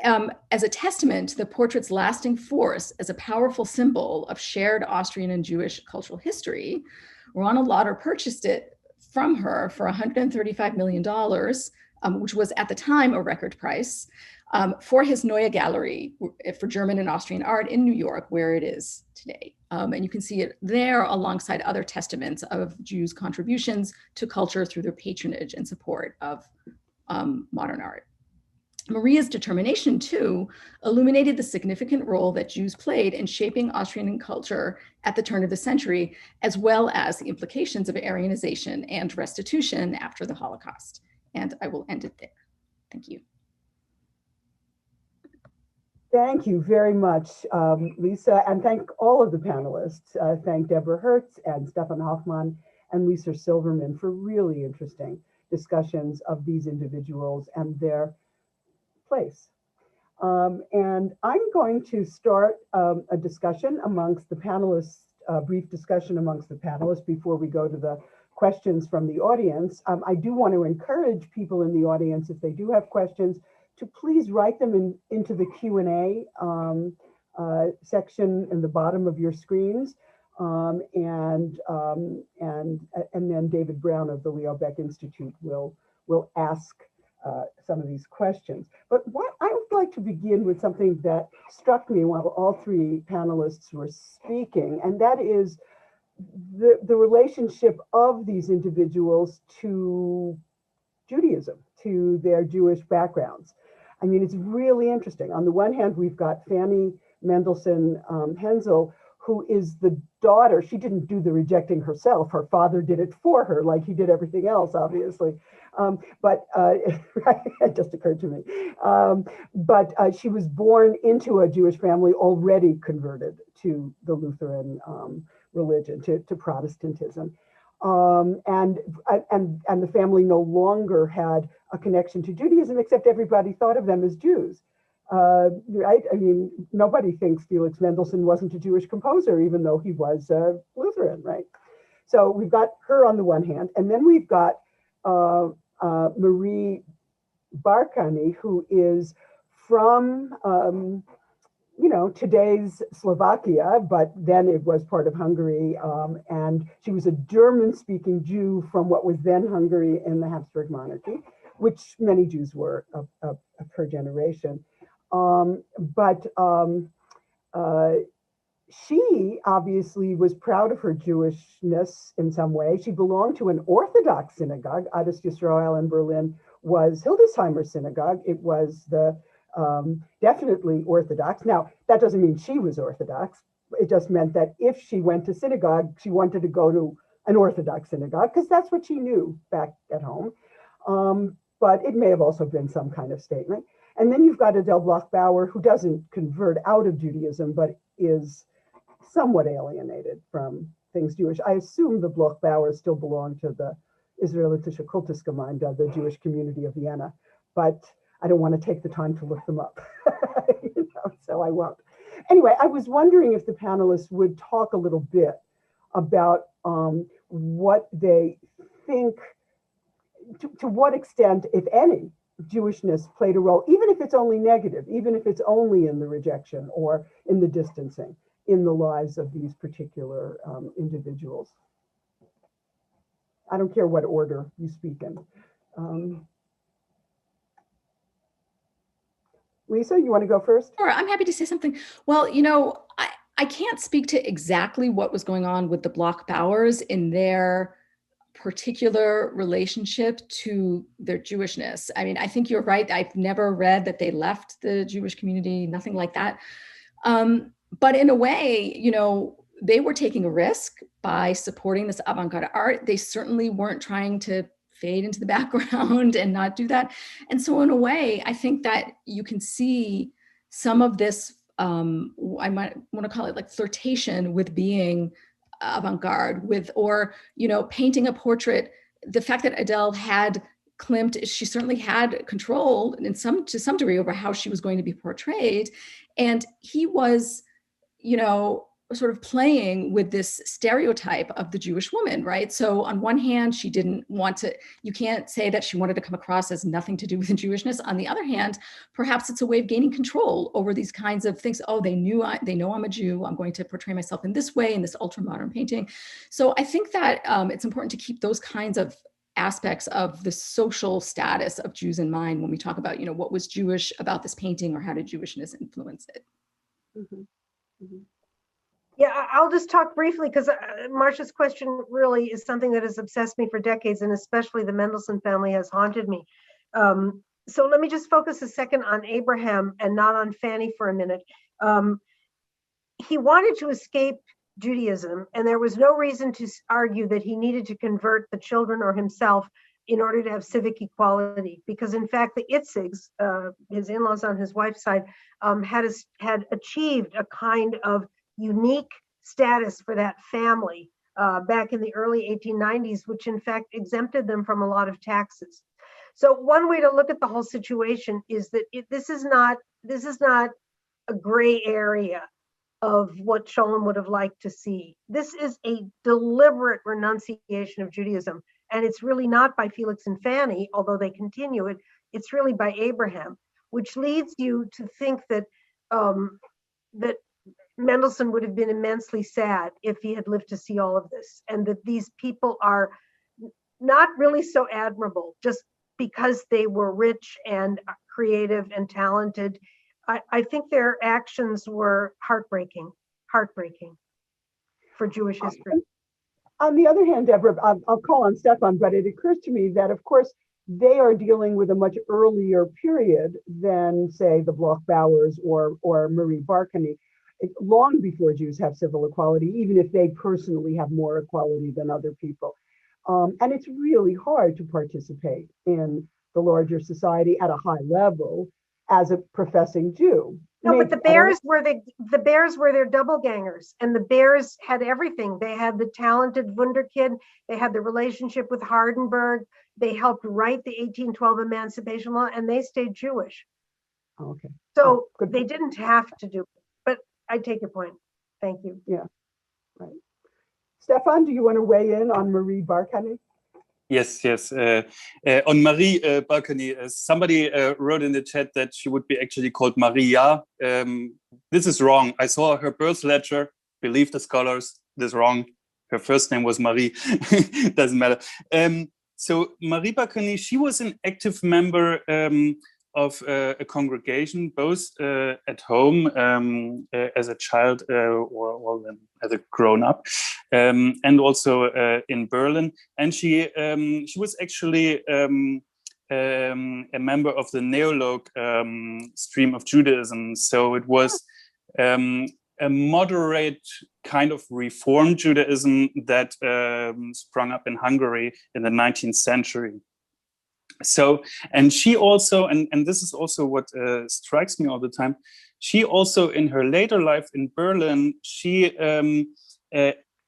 as a testament to the portrait's lasting force as a powerful symbol of shared Austrian and Jewish cultural history, Ronald Lauder purchased it from her for $135 million, which was at the time a record price, for his Neue Gallery for German and Austrian art in New York, where it is today. And you can see it there alongside other testaments of Jews' contributions to culture through their patronage and support of modern art. Maria's determination, too, illuminated the significant role that Jews played in shaping Austrian culture at the turn of the century, as well as the implications of Aryanization and restitution after the Holocaust. And I will end it there. Thank you. Thank you very much, Lisa, and thank all of the panelists. Thank Deborah Hertz and Stefan Hoffmann and Lisa Silverman for really interesting discussions of these individuals and their place. And I'm going to start a discussion amongst the panelists, a brief discussion amongst the panelists before we go to the questions from the audience. I do want to encourage people in the audience, if they do have questions, to please write them into the Q&A section in the bottom of your screens. And then David Brown of the Leo Baeck Institute will ask some of these questions. But what I would like to begin with something that struck me while all three panelists were speaking, and that is the relationship of these individuals to Judaism, to their Jewish backgrounds. I mean, it's really interesting. On the one hand, we've got Fanny Mendelssohn Hensel, who is the daughter. She didn't do the rejecting herself. Her father did it for her, like he did everything else, obviously. It just occurred to me. But she was born into a Jewish family already converted to the Lutheran religion, to Protestantism. And the family no longer had a connection to Judaism, except everybody thought of them as Jews. Right? I mean, nobody thinks Felix Mendelssohn wasn't a Jewish composer, even though he was Lutheran, right? So we've got her on the one hand, and then we've got Marie Barkany, who is from today's Slovakia, but then it was part of Hungary, and she was a German-speaking Jew from what was then Hungary in the Habsburg monarchy, which many Jews were of her generation. She obviously was proud of her Jewishness in some way. She belonged to an Orthodox synagogue. Adas Yisrael in Berlin was Hildesheimer synagogue. It was the definitely Orthodox. Now, that doesn't mean she was Orthodox. It just meant that if she went to synagogue, she wanted to go to an Orthodox synagogue because that's what she knew back at home. But it may have also been some kind of statement. And then you've got Adele Bloch-Bauer, who doesn't convert out of Judaism, but is somewhat alienated from things Jewish. I assume the Bloch-Bauers still belong to the Israelitische Kultusgemeinde, the Jewish community of Vienna, but I don't want to take the time to look them up, so I won't. Anyway, I was wondering if the panelists would talk a little bit about what they think, to what extent, if any, Jewishness played a role, even if it's only negative, even if it's only in the rejection or in the distancing in the lives of these particular individuals. I don't care what order you speak in. Lisa, you want to go first? Sure, I'm happy to say something. Well, I can't speak to exactly what was going on with the Bloch-Bauers in their particular relationship to their Jewishness. I mean, I think you're right. I've never read that they left the Jewish community, nothing like that. But in a way, they were taking a risk by supporting this avant-garde art. They certainly weren't trying to fade into the background and not do that. And so in a way, I think that you can see some of this, I might want to call it like flirtation with being avant-garde, or painting a portrait. The fact that Adele had Klimt, she certainly had control to some degree over how she was going to be portrayed, and he was sort of playing with this stereotype of the Jewish woman, right? So on one hand, she didn't want to, you can't say that she wanted to come across as nothing to do with Jewishness. On the other hand, perhaps it's a way of gaining control over these kinds of things. Oh, they know I'm a Jew. I'm going to portray myself in this way, in this ultra-modern painting. So I think that it's important to keep those kinds of aspects of the social status of Jews in mind when we talk about, what was Jewish about this painting or how did Jewishness influence it? Mm-hmm. Mm-hmm. Yeah, I'll just talk briefly because Marcia's question really is something that has obsessed me for decades, and especially the Mendelssohn family has haunted me. So let me just focus a second on Abraham and not on Fanny for a minute. He wanted to escape Judaism, and there was no reason to argue that he needed to convert the children or himself in order to have civic equality, because in fact the Itzigs, his in-laws on his wife's side, had achieved a kind of unique status for that family back in the early 1890s, which in fact exempted them from a lot of taxes. So one way to look at the whole situation is that this is not a gray area of what Sholem would have liked to see. This is a deliberate renunciation of Judaism. And it's really not by Felix and Fanny, although they continue it. It's really by Abraham, which leads you to think that that Mendelssohn would have been immensely sad if he had lived to see all of this, and that these people are not really so admirable just because they were rich and creative and talented. I think their actions were heartbreaking for Jewish history. On the other hand, Deborah, I'll call on Stefan, but it occurs to me that, of course, they are dealing with a much earlier period than, say, the Bloch-Bauers or Marie Barkany, long before Jews have civil equality, even if they personally have more equality than other people. And it's really hard to participate in the larger society at a high level as a professing Jew. No, but the Bears were their doppelgangers, and the Bears had everything. They had the talented Wunderkind, they had the relationship with Hardenberg, they helped write the 1812 Emancipation Law, and they stayed Jewish. Okay. So they didn't have to do it, but I take your point. Thank you. Yeah, right. Stefan, do you want to weigh in on Marie Barkany? Yes. On Marie Barkany, somebody wrote in the chat that she would be actually called Maria. This is wrong. I saw her birth letter. Believe the scholars. This is wrong. Her first name was Marie. Doesn't matter. So Marie Barkany, she was an active member of a congregation, both at home as a child or as a grown-up, and also in Berlin. And she was actually a member of the Neologue stream of Judaism. So it was a moderate kind of reform Judaism that sprung up in Hungary in the 19th century. So, and she also, and this is also what strikes me all the time, she also in her later life in Berlin, she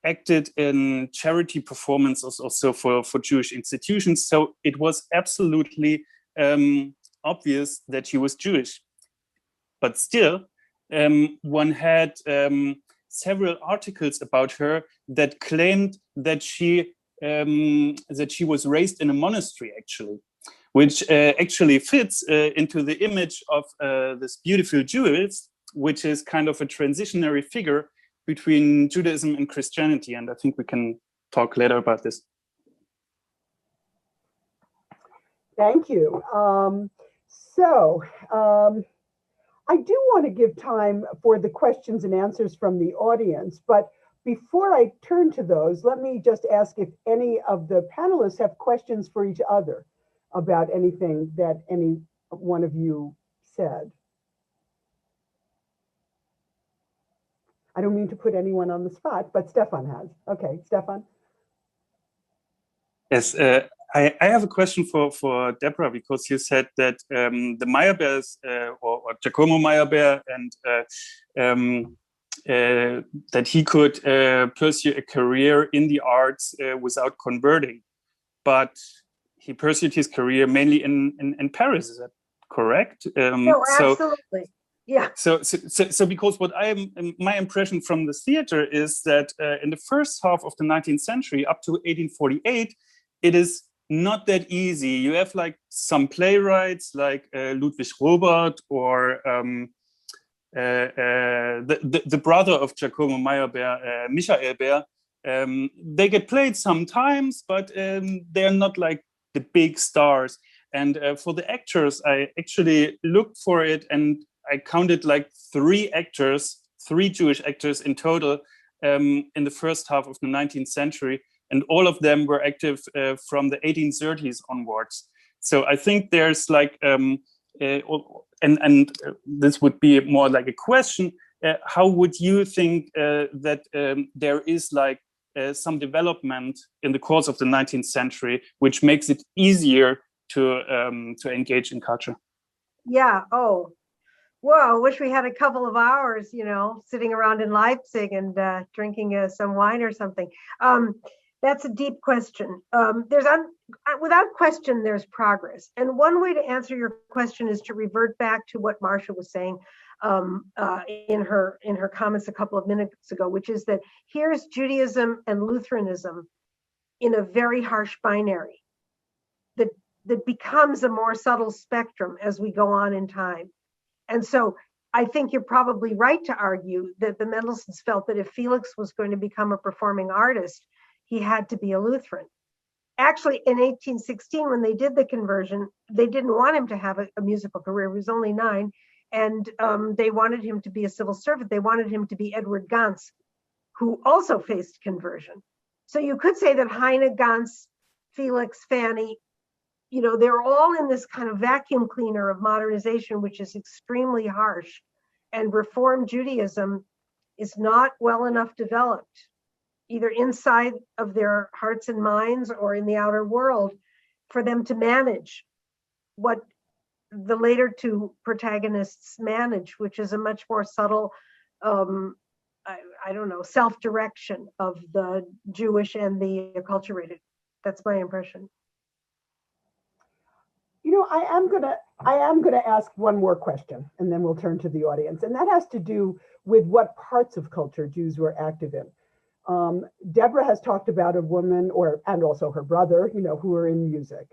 acted in charity performances also for Jewish institutions. So it was absolutely obvious that she was Jewish. But still, one had several articles about her that claimed that she was raised in a monastery, actually, which actually fits into the image of this beautiful Jewess, which is kind of a transitionary figure between Judaism and Christianity. And I think we can talk later about this. Thank you. I do want to give time for the questions and answers from the audience, but before I turn to those, let me just ask if any of the panelists have questions for each other about anything that any one of you said. I don't mean to put anyone on the spot, but Stefan has. Okay, Stefan. Yes, I have a question for Deborah, because you said that the Meyerbeers or Giacomo Meyerbeer and that he could pursue a career in the arts without converting, but he pursued his career mainly in Paris. Is that correct? No, absolutely. Yeah. So because my impression from the theater is that in the first half of the 19th century, up to 1848, it is not that easy. You have like some playwrights like Ludwig Robert or the brother of Giacomo Meyerbeer, Michael Beer. They get played sometimes, but they're not like the big stars. And for the actors, I actually looked for it, and I counted like three Jewish actors in total in the first half of the 19th century, and all of them were active from the 1830s onwards. So I think there's like, this would be more like a question, how would you think that there is like some development in the course of the 19th century, which makes it easier to engage in culture? Yeah, oh, whoa, wish we had a couple of hours, you know, sitting around in Leipzig and drinking some wine or something. That's a deep question. Without question, there's progress. And one way to answer your question is to revert back to what Marcia was saying in her comments a couple of minutes ago, which is that here's Judaism and Lutheranism in a very harsh binary that becomes a more subtle spectrum as we go on in time. And so I think you're probably right to argue that the Mendelssohns felt that if Felix was going to become a performing artist, he had to be a Lutheran. Actually, in 1816, when they did the conversion, they didn't want him to have a musical career. He was only 9. And they wanted him to be a civil servant. They wanted him to be Edward Ganz, who also faced conversion. So you could say that Heine, Ganz, Felix, Fanny, you know, they're all in this kind of vacuum cleaner of modernization, which is extremely harsh. And Reform Judaism is not well enough developed, either inside of their hearts and minds or in the outer world, for them to manage what the later two protagonists manage, which is a much more subtle, I don't know, self-direction of the Jewish and the acculturated. That's my impression. You know, I am gonna ask one more question, and then we'll turn to the audience, and that has to do with what parts of culture Jews were active in. Deborah has talked about a woman, and also her brother, you know, who were in music,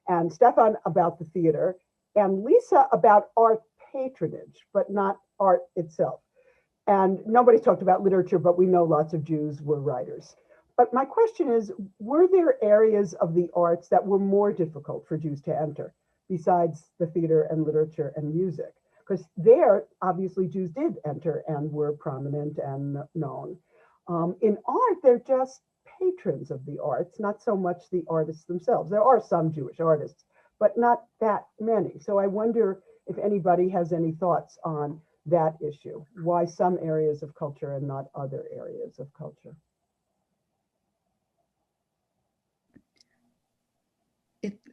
and Stefan about the theater, and Lisa about art patronage, but not art itself. And nobody's talked about literature, but we know lots of Jews were writers. But my question is, were there areas of the arts that were more difficult for Jews to enter besides the theater and literature and music? Because there, obviously, Jews did enter and were prominent and known. In art, they're just patrons of the arts, not so much the artists themselves. There are some Jewish artists, but not that many. So I wonder if anybody has any thoughts on that issue, why some areas of culture and not other areas of culture.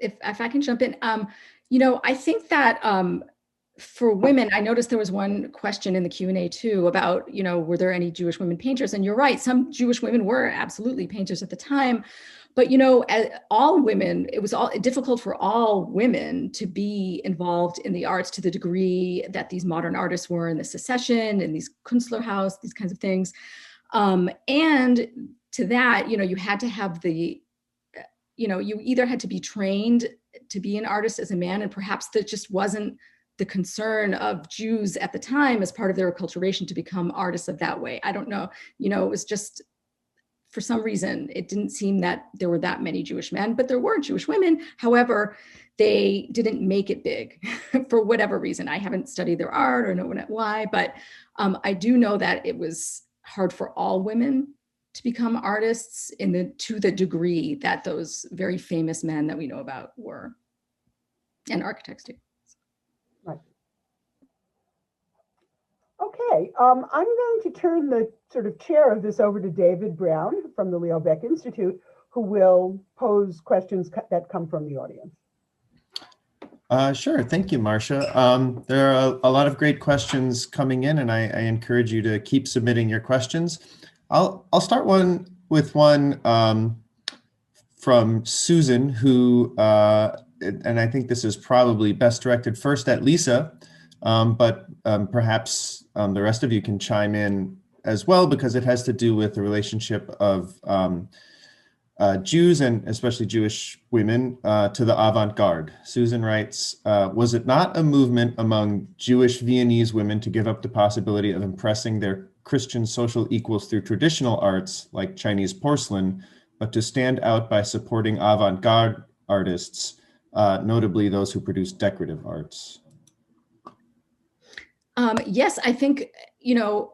If I can jump in, you know, I think that for women, I noticed there was one question in the Q&A too about, you know, were there any Jewish women painters? And you're right, some Jewish women were absolutely painters at the time. But, you know, all women, it was all difficult for all women to be involved in the arts to the degree that these modern artists were in the Secession and these Künstlerhaus, these kinds of things. And to that, you know, you had to have the, you know, you either had to be trained to be an artist as a man, and perhaps that just wasn't the concern of Jews at the time as part of their acculturation to become artists of that way. I don't know, you know, it was just, for some reason, it didn't seem that there were that many Jewish men, but there were Jewish women. However, they didn't make it big for whatever reason. I haven't studied their art or know why, but I do know that it was hard for all women to become artists to the degree that those very famous men that we know about were, and architects too. Right. Okay, I'm going to turn the sort of chair of this over to David Brown from the Leo Baeck Institute, who will pose questions that come from the audience. Sure, thank you, Marcia. There are a lot of great questions coming in, and I encourage you to keep submitting your questions. I'll start with one from Susan, who, and I think this is probably best directed first at Lisa, but perhaps the rest of you can chime in as well, because it has to do with the relationship of Jews and especially Jewish women to the avant-garde. Susan writes, was it not a movement among Jewish Viennese women to give up the possibility of impressing their Christian social equals through traditional arts like Chinese porcelain, but to stand out by supporting avant-garde artists, notably those who produce decorative arts? Yes, I think, you know,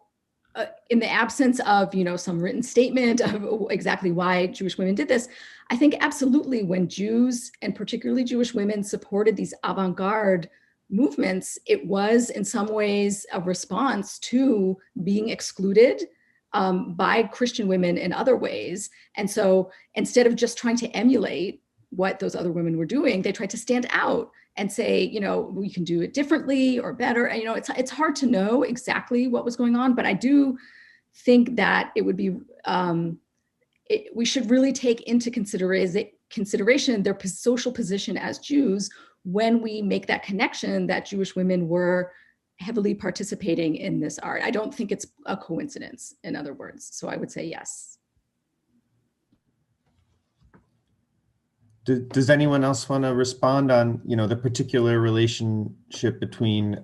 in the absence of, some written statement of exactly why Jewish women did this, I think absolutely when Jews and particularly Jewish women supported these avant-garde movements, it was in some ways a response to being excluded by Christian women in other ways. And so instead of just trying to emulate what those other women were doing, they tried to stand out and say, we can do it differently or better. And, it's hard to know exactly what was going on, but I do think that it would be, we should really take into consideration their social position as Jews when we make that connection that Jewish women were heavily participating in this art. I don't think it's a coincidence, in other words. So I would say yes. Does anyone else want to respond on, the particular relationship between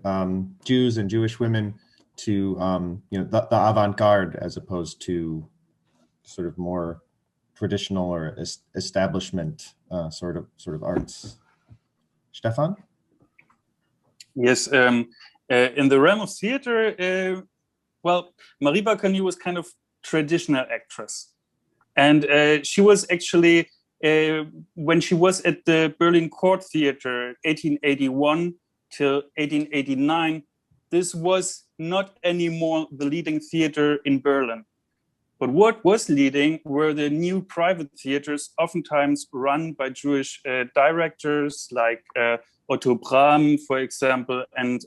Jews and Jewish women to, the avant-garde as opposed to sort of more traditional or establishment sort of arts? Stefan? Yes, in the realm of theater, Marie Barkany was kind of traditional actress, and she was actually. When she was at the Berlin Court Theater, 1881 till 1889, this was not anymore the leading theater in Berlin. But what was leading were the new private theaters, oftentimes run by Jewish directors like Otto Brahm, for example, and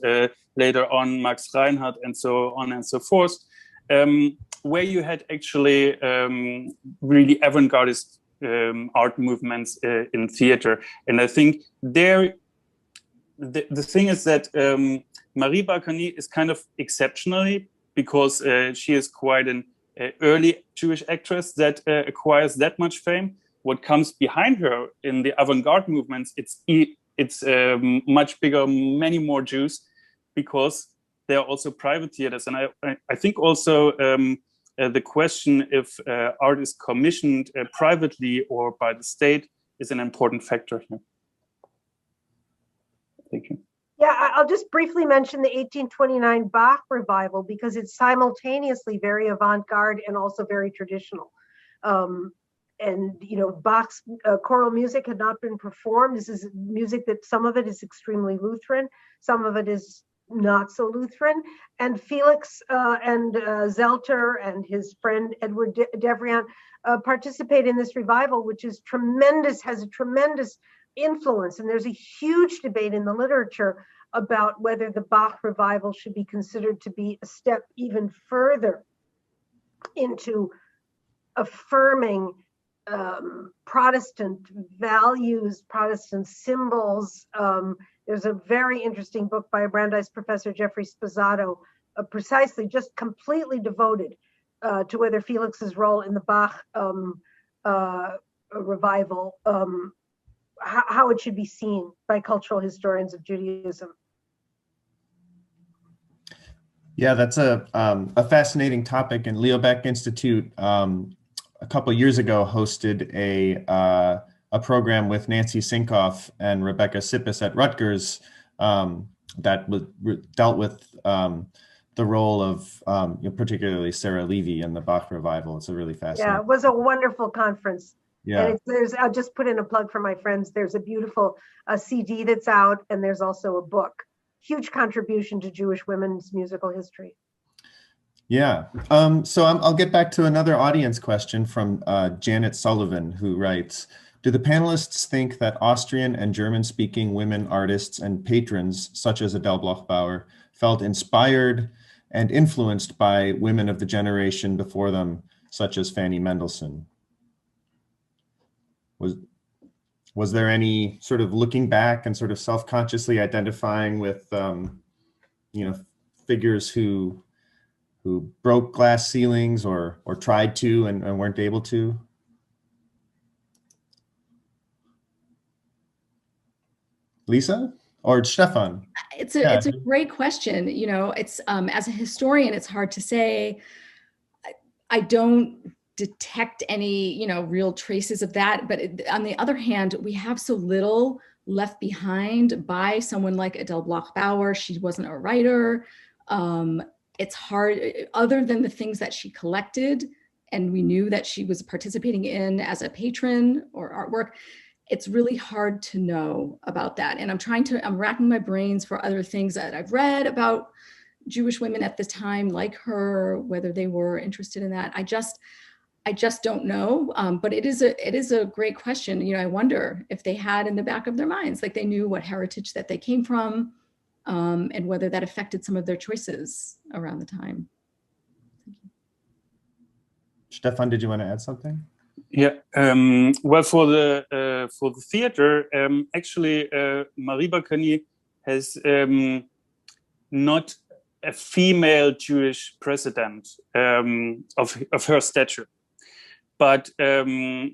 later on Max Reinhardt, and so on and so forth, where you had actually really avant-gardist art movements in theater. And I think the thing is that Marie Barkany is kind of exceptionally, because she is quite an early Jewish actress that acquires that much fame. What comes behind her in the avant-garde movements, it's much bigger, many more Jews, because there are also private theaters. And I think also the question if art is commissioned privately or by the state is an important factor here. Thank you. Yeah, I'll just briefly mention the 1829 Bach revival, because it's simultaneously very avant-garde and also very traditional. And Bach's choral music had not been performed. This is music that some of it is extremely Lutheran, some of it is not so Lutheran. And Felix and Zelter and his friend Edward Devrient participate in this revival, which is tremendous, has a tremendous influence. And there's a huge debate in the literature about whether the Bach revival should be considered to be a step even further into affirming Protestant values, Protestant symbols. There's a very interesting book by a Brandeis professor, Jeffrey Sposato, precisely just completely devoted to whether Felix's role in the Bach revival, how it should be seen by cultural historians of Judaism. Yeah, that's a fascinating topic. And Leo Baeck Institute a couple of years ago hosted a program with Nancy Sinkoff and Rebecca Sippes at Rutgers that dealt with the role of particularly Sarah Levy in the Bach revival. It's a really fascinating. Yeah, it was a wonderful conference. Yeah. And I'll just put in a plug for my friends. There's a beautiful CD that's out, and there's also a book. Huge contribution to Jewish women's musical history. Yeah. So I'll get back to another audience question from Janet Sullivan, who writes, do the panelists think that Austrian and German-speaking women artists and patrons, such as Adele Bloch-Bauer, felt inspired and influenced by women of the generation before them, such as Fanny Mendelssohn? Was there any sort of looking back and sort of self-consciously identifying with, figures who broke glass ceilings or tried to and weren't able to? Lisa or Stefan? It's a great question. It's as a historian, it's hard to say. I don't detect any, real traces of that. But on the other hand, we have so little left behind by someone like Adele Bloch-Bauer. She wasn't a writer. it's hard, other than the things that she collected, and we knew that she was participating in as a patron or artwork, it's really hard to know about that. And I'm racking my brains for other things that I've read about Jewish women at the time, like her, whether they were interested in that. I just don't know. But it is a great question. You know, I wonder if they had in the back of their minds, like they knew what heritage that they came from, and whether that affected some of their choices around the time. Stefan, did you want to add something? Yeah, well, for the theater, actually, Marie Barkany has not a female Jewish president of her stature, but and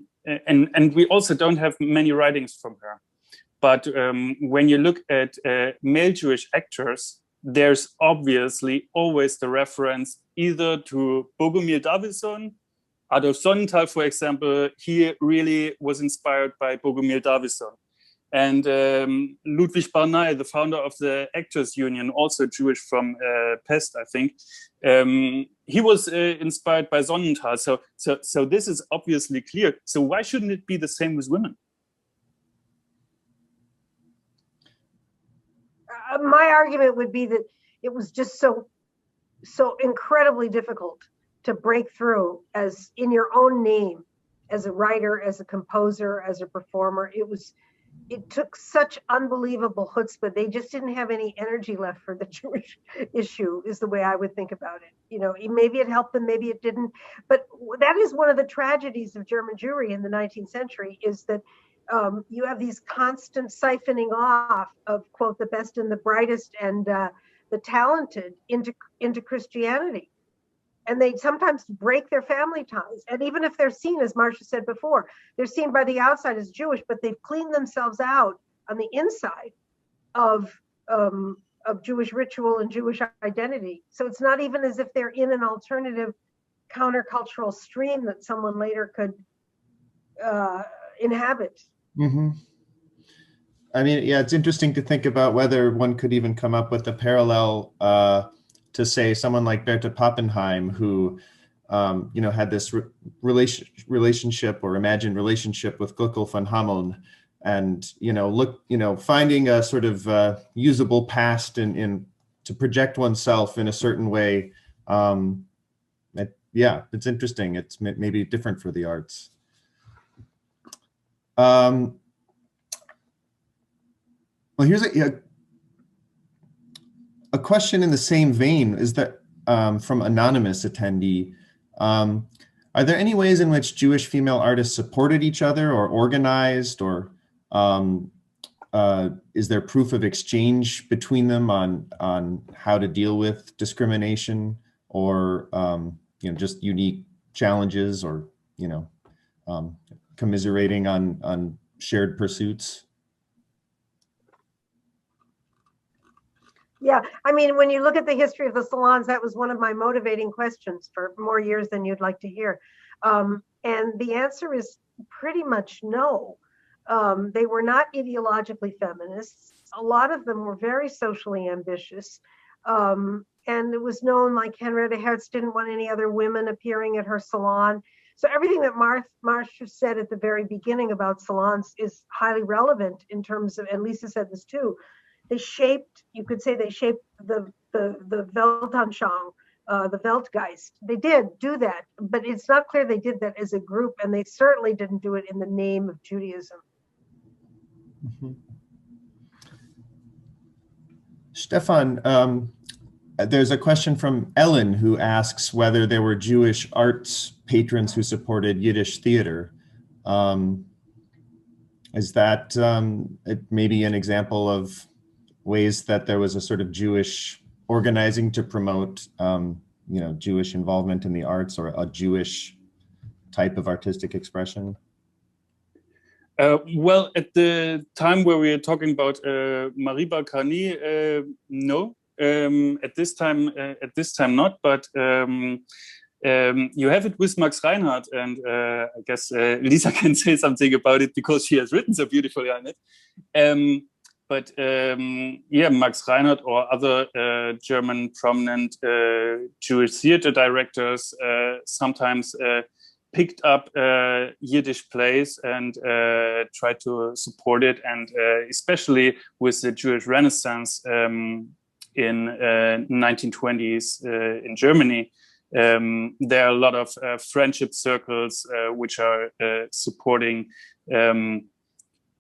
we also don't have many writings from her. But when you look at male Jewish actors, there's obviously always the reference either to Bogomil Davidson. Adolf Sonnenthal, for example, he really was inspired by Bogomil Davidson. And Ludwig Barkany, the founder of the Actors Union, also Jewish from Pest, I think, he was inspired by Sonnenthal. So this is obviously clear. So why shouldn't it be the same with women? My argument would be that it was just so incredibly difficult to break through as in your own name, as a writer, as a composer, as a performer. It took such unbelievable chutzpah. They just didn't have any energy left for the Jewish issue, is the way I would think about it. You know, maybe it helped them, maybe it didn't. But that is one of the tragedies of German Jewry in the 19th century, is that you have these constant siphoning off of, quote, the best and the brightest and the talented into Christianity. And they sometimes break their family ties. And even if they're seen, as Marcia said before, they're seen by the outside as Jewish, but they've cleaned themselves out on the inside of Jewish ritual and Jewish identity. So it's not even as if they're in an alternative countercultural stream that someone later could inhabit. Mm-hmm. I mean, yeah, it's interesting to think about whether one could even come up with a parallel to say someone like Bertha Pappenheim, who, you know, had this relationship or imagined relationship with Gluckel von Hameln, and finding a sort of usable past in to project oneself in a certain way. Yeah, it's interesting. It's maybe different for the arts. Well, here's a question in the same vein, is that from anonymous attendee. Are there any ways in which Jewish female artists supported each other or organized, or is there proof of exchange between them on how to deal with discrimination, or just unique challenges, or commiserating on shared pursuits? Yeah, I mean, when you look at the history of the salons, that was one of my motivating questions for more years than you'd like to hear. And the answer is pretty much no. They were not ideologically feminists. A lot of them were very socially ambitious. And it was known, like Henrietta Hertz didn't want any other women appearing at her salon. So everything that Marcia said at the very beginning about salons is highly relevant in terms of, and Lisa said this too, they shaped, you could say they shaped the Weltanschauung, the Weltgeist. They did do that, but it's not clear they did that as a group, and they certainly didn't do it in the name of Judaism. Mm-hmm. Stefan, there's a question from Ellen, who asks whether there were Jewish arts patrons who supported Yiddish theater. Is that maybe an example of ways that there was a sort of Jewish organizing to promote, Jewish involvement in the arts, or a Jewish type of artistic expression? Well, at the time where we are talking about Marie Barkany, no. At this time not. But you have it with Max Reinhardt, and I guess Lisa can say something about it because she has written so beautifully on it. yeah, Max Reinhardt or other German prominent Jewish theater directors sometimes picked up Yiddish plays and tried to support it. And especially with the Jewish Renaissance in 1920s in Germany, there are a lot of friendship circles which are supporting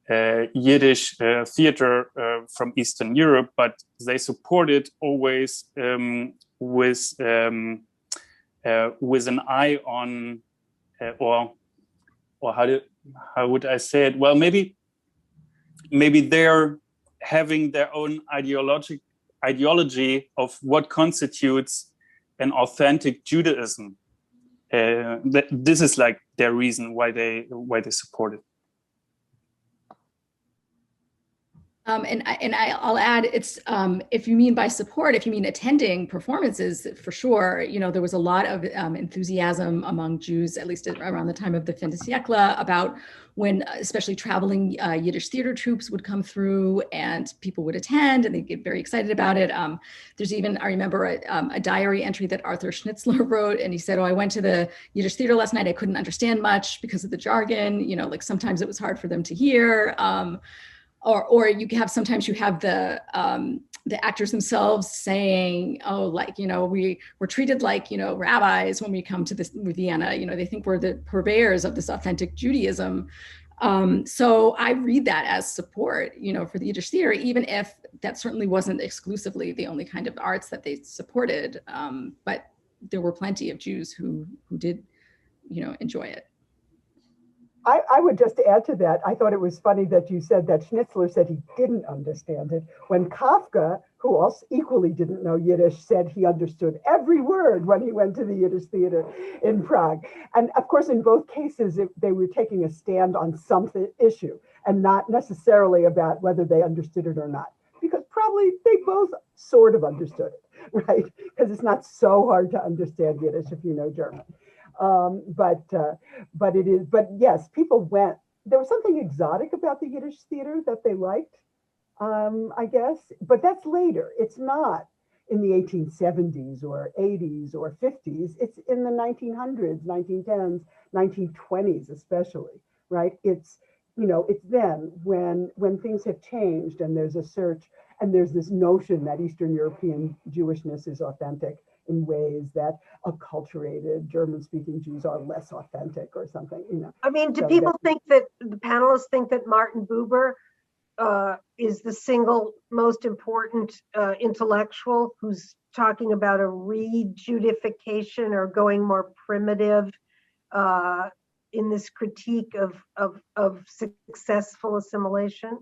Yiddish theater from Eastern Europe, but they support it always with an eye on, or how would I say it? Well, maybe they're having their own ideology of what constitutes an authentic Judaism. This is like their reason why they support it. I'll add, it's if you mean by support, if you mean attending performances, for sure, you know, there was a lot of enthusiasm among Jews, at least around the time of the fin-de-siècle, about when especially traveling Yiddish theater troupes would come through and people would attend and they'd get very excited about it. There's even, I remember a diary entry that Arthur Schnitzler wrote, and he said, "Oh, I went to the Yiddish theater last night. I couldn't understand much because of the jargon. You know, like sometimes it was hard for them to hear." Or you have, sometimes you have the actors themselves saying, "Oh, like, you know, we're treated like, you know, rabbis when we come to this Vienna. You know, they think we're the purveyors of this authentic Judaism." So I read that as support, you know, for the Yiddish theater, even if that certainly wasn't exclusively the only kind of arts that they supported. But there were plenty of Jews who did, you know, enjoy it. I would just add to that, I thought it was funny that you said that Schnitzler said he didn't understand it, when Kafka, who also equally didn't know Yiddish, said he understood every word when he went to the Yiddish theater in Prague. And of course, in both cases, they were taking a stand on some issue and not necessarily about whether they understood it or not, because probably they both sort of understood it, right? Because it's not so hard to understand Yiddish if you know German. But yes, people went. There was something exotic about the Yiddish theater that they liked, I guess. But that's later. It's not in the 1870s or 80s or 50s. It's in the 1900s, 1910s, 1920s, especially, right? It's, you know, it's then when things have changed and there's a search and there's this notion that Eastern European Jewishness is authentic in ways that acculturated German-speaking Jews are less authentic or something, you know. I mean, do people think that, the panelists think that Martin Buber is the single most important intellectual who's talking about a re-Judification or going more primitive in this critique of successful assimilation?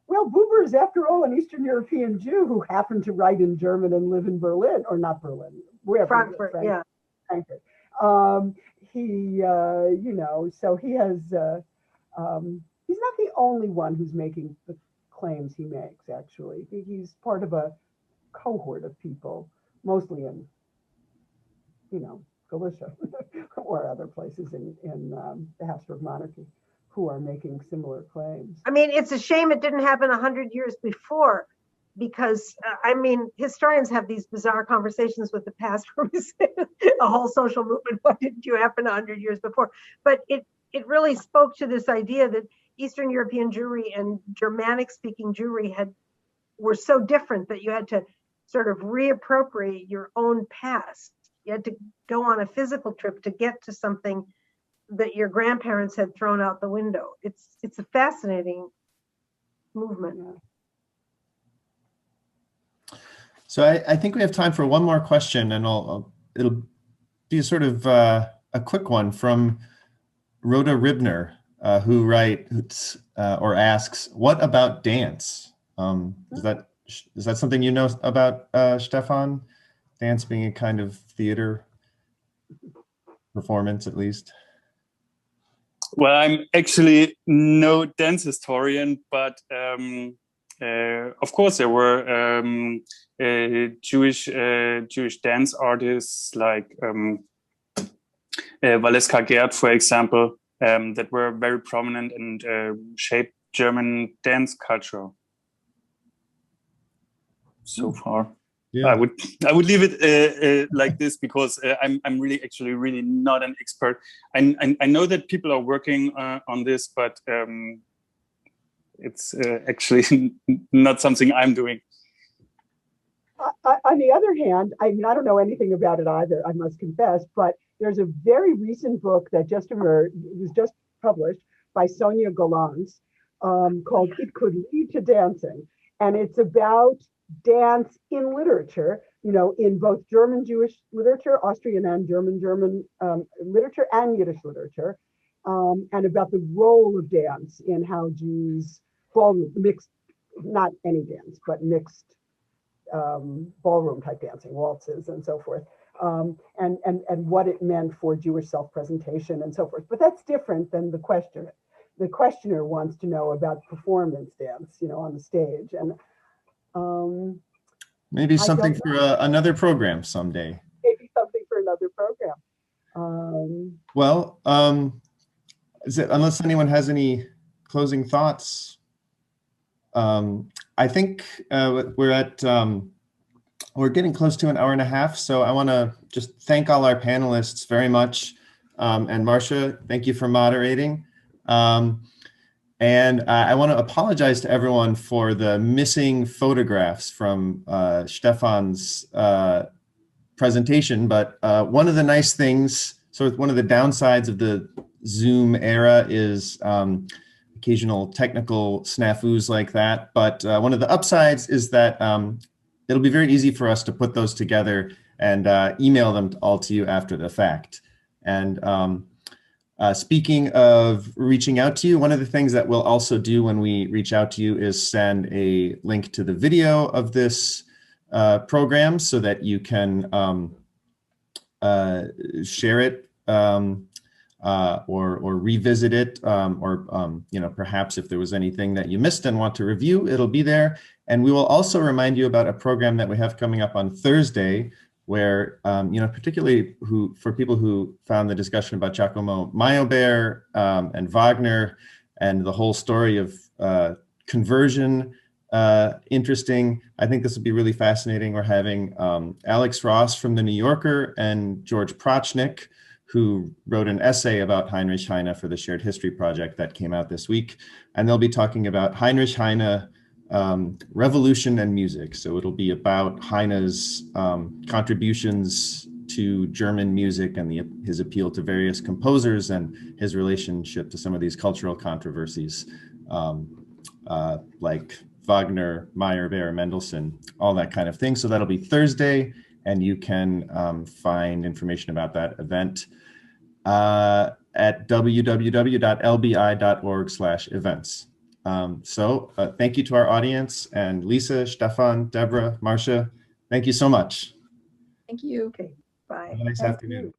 Well, Buber is, after all, an Eastern European Jew who happened to write in German and live in Berlin, or not Berlin, wherever. Frankfurt, yeah. Frankfurt. You know, so he has, he's not the only one who's making the claims he makes, actually. He's part of a cohort of people, mostly in, you know, Galicia or other places in the Habsburg monarchy, who are making similar claims. I mean, it's a shame it didn't happen 100 years before, because I mean, historians have these bizarre conversations with the past where we say a whole social movement, what did you happen 100 years before? But it really spoke to this idea that Eastern European Jewry and Germanic speaking Jewry were so different that you had to sort of reappropriate your own past. You had to go on a physical trip to get to something that your grandparents had thrown out the window. It's a fascinating movement. So I think we have time for one more question, and it'll be sort of a quick one from Rhoda Ribner, who writes or asks, "What about dance?" Is that something you know about, Stefan? Dance being a kind of theater performance, at least. Well, I'm actually no dance historian, but of course there were Jewish dance artists like Valeska Gerd, for example, that were very prominent and shaped German dance culture so far. Yeah. I would leave it like this because I'm really actually really not an expert. I know that people are working on this, but it's actually not something I'm doing. On the other hand, I mean, I don't know anything about it either, I must confess, but there's a very recent book that just emerged, it was just published by Sonia Gallant, called It Could Lead to Dancing. And it's about dance in literature, you know, in both German Jewish literature, Austrian and German literature, and Yiddish literature, and about the role of dance in how Jews, mixed, not any dance, but mixed ballroom type dancing, waltzes and so forth, and what it meant for Jewish self-presentation and so forth. But that's different than the questioner. The questioner wants to know about performance dance, you know, on the stage. And maybe something for another program someday. Maybe something for another program. Well, unless anyone has any closing thoughts, I think we're getting close to an hour and a half, so I want to just thank all our panelists very much. And Marcia, thank you for moderating. And I want to apologize to everyone for the missing photographs from Stefan's presentation, but one of the nice things, so one of the downsides of the Zoom era is occasional technical snafus like that. But one of the upsides is that it'll be very easy for us to put those together and email them all to you after the fact. And speaking of reaching out to you, one of the things that we'll also do when we reach out to you is send a link to the video of this program so that you can share it or revisit it, or you know, perhaps if there was anything that you missed and want to review, it'll be there. And we will also remind you about a program that we have coming up on Thursday, where you know, particularly for people who found the discussion about Giacomo Meyerbeer and Wagner and the whole story of conversion interesting. I think this will be really fascinating. We're having Alex Ross from the New Yorker and George Prochnik, who wrote an essay about Heinrich Heine for the Shared History Project that came out this week. And they'll be talking about Heinrich Heine, revolution and music. So it'll be about Heine's contributions to German music and his appeal to various composers and his relationship to some of these cultural controversies, like Wagner, Meyerbeer, Mendelssohn, all that kind of thing. So that'll be Thursday, and you can find information about that event at www.lbi.org/events. So thank you to our audience, and Lisa, Stefan, Deborah, Marcia, thank you so much. Thank you. Okay, bye. Have a nice afternoon.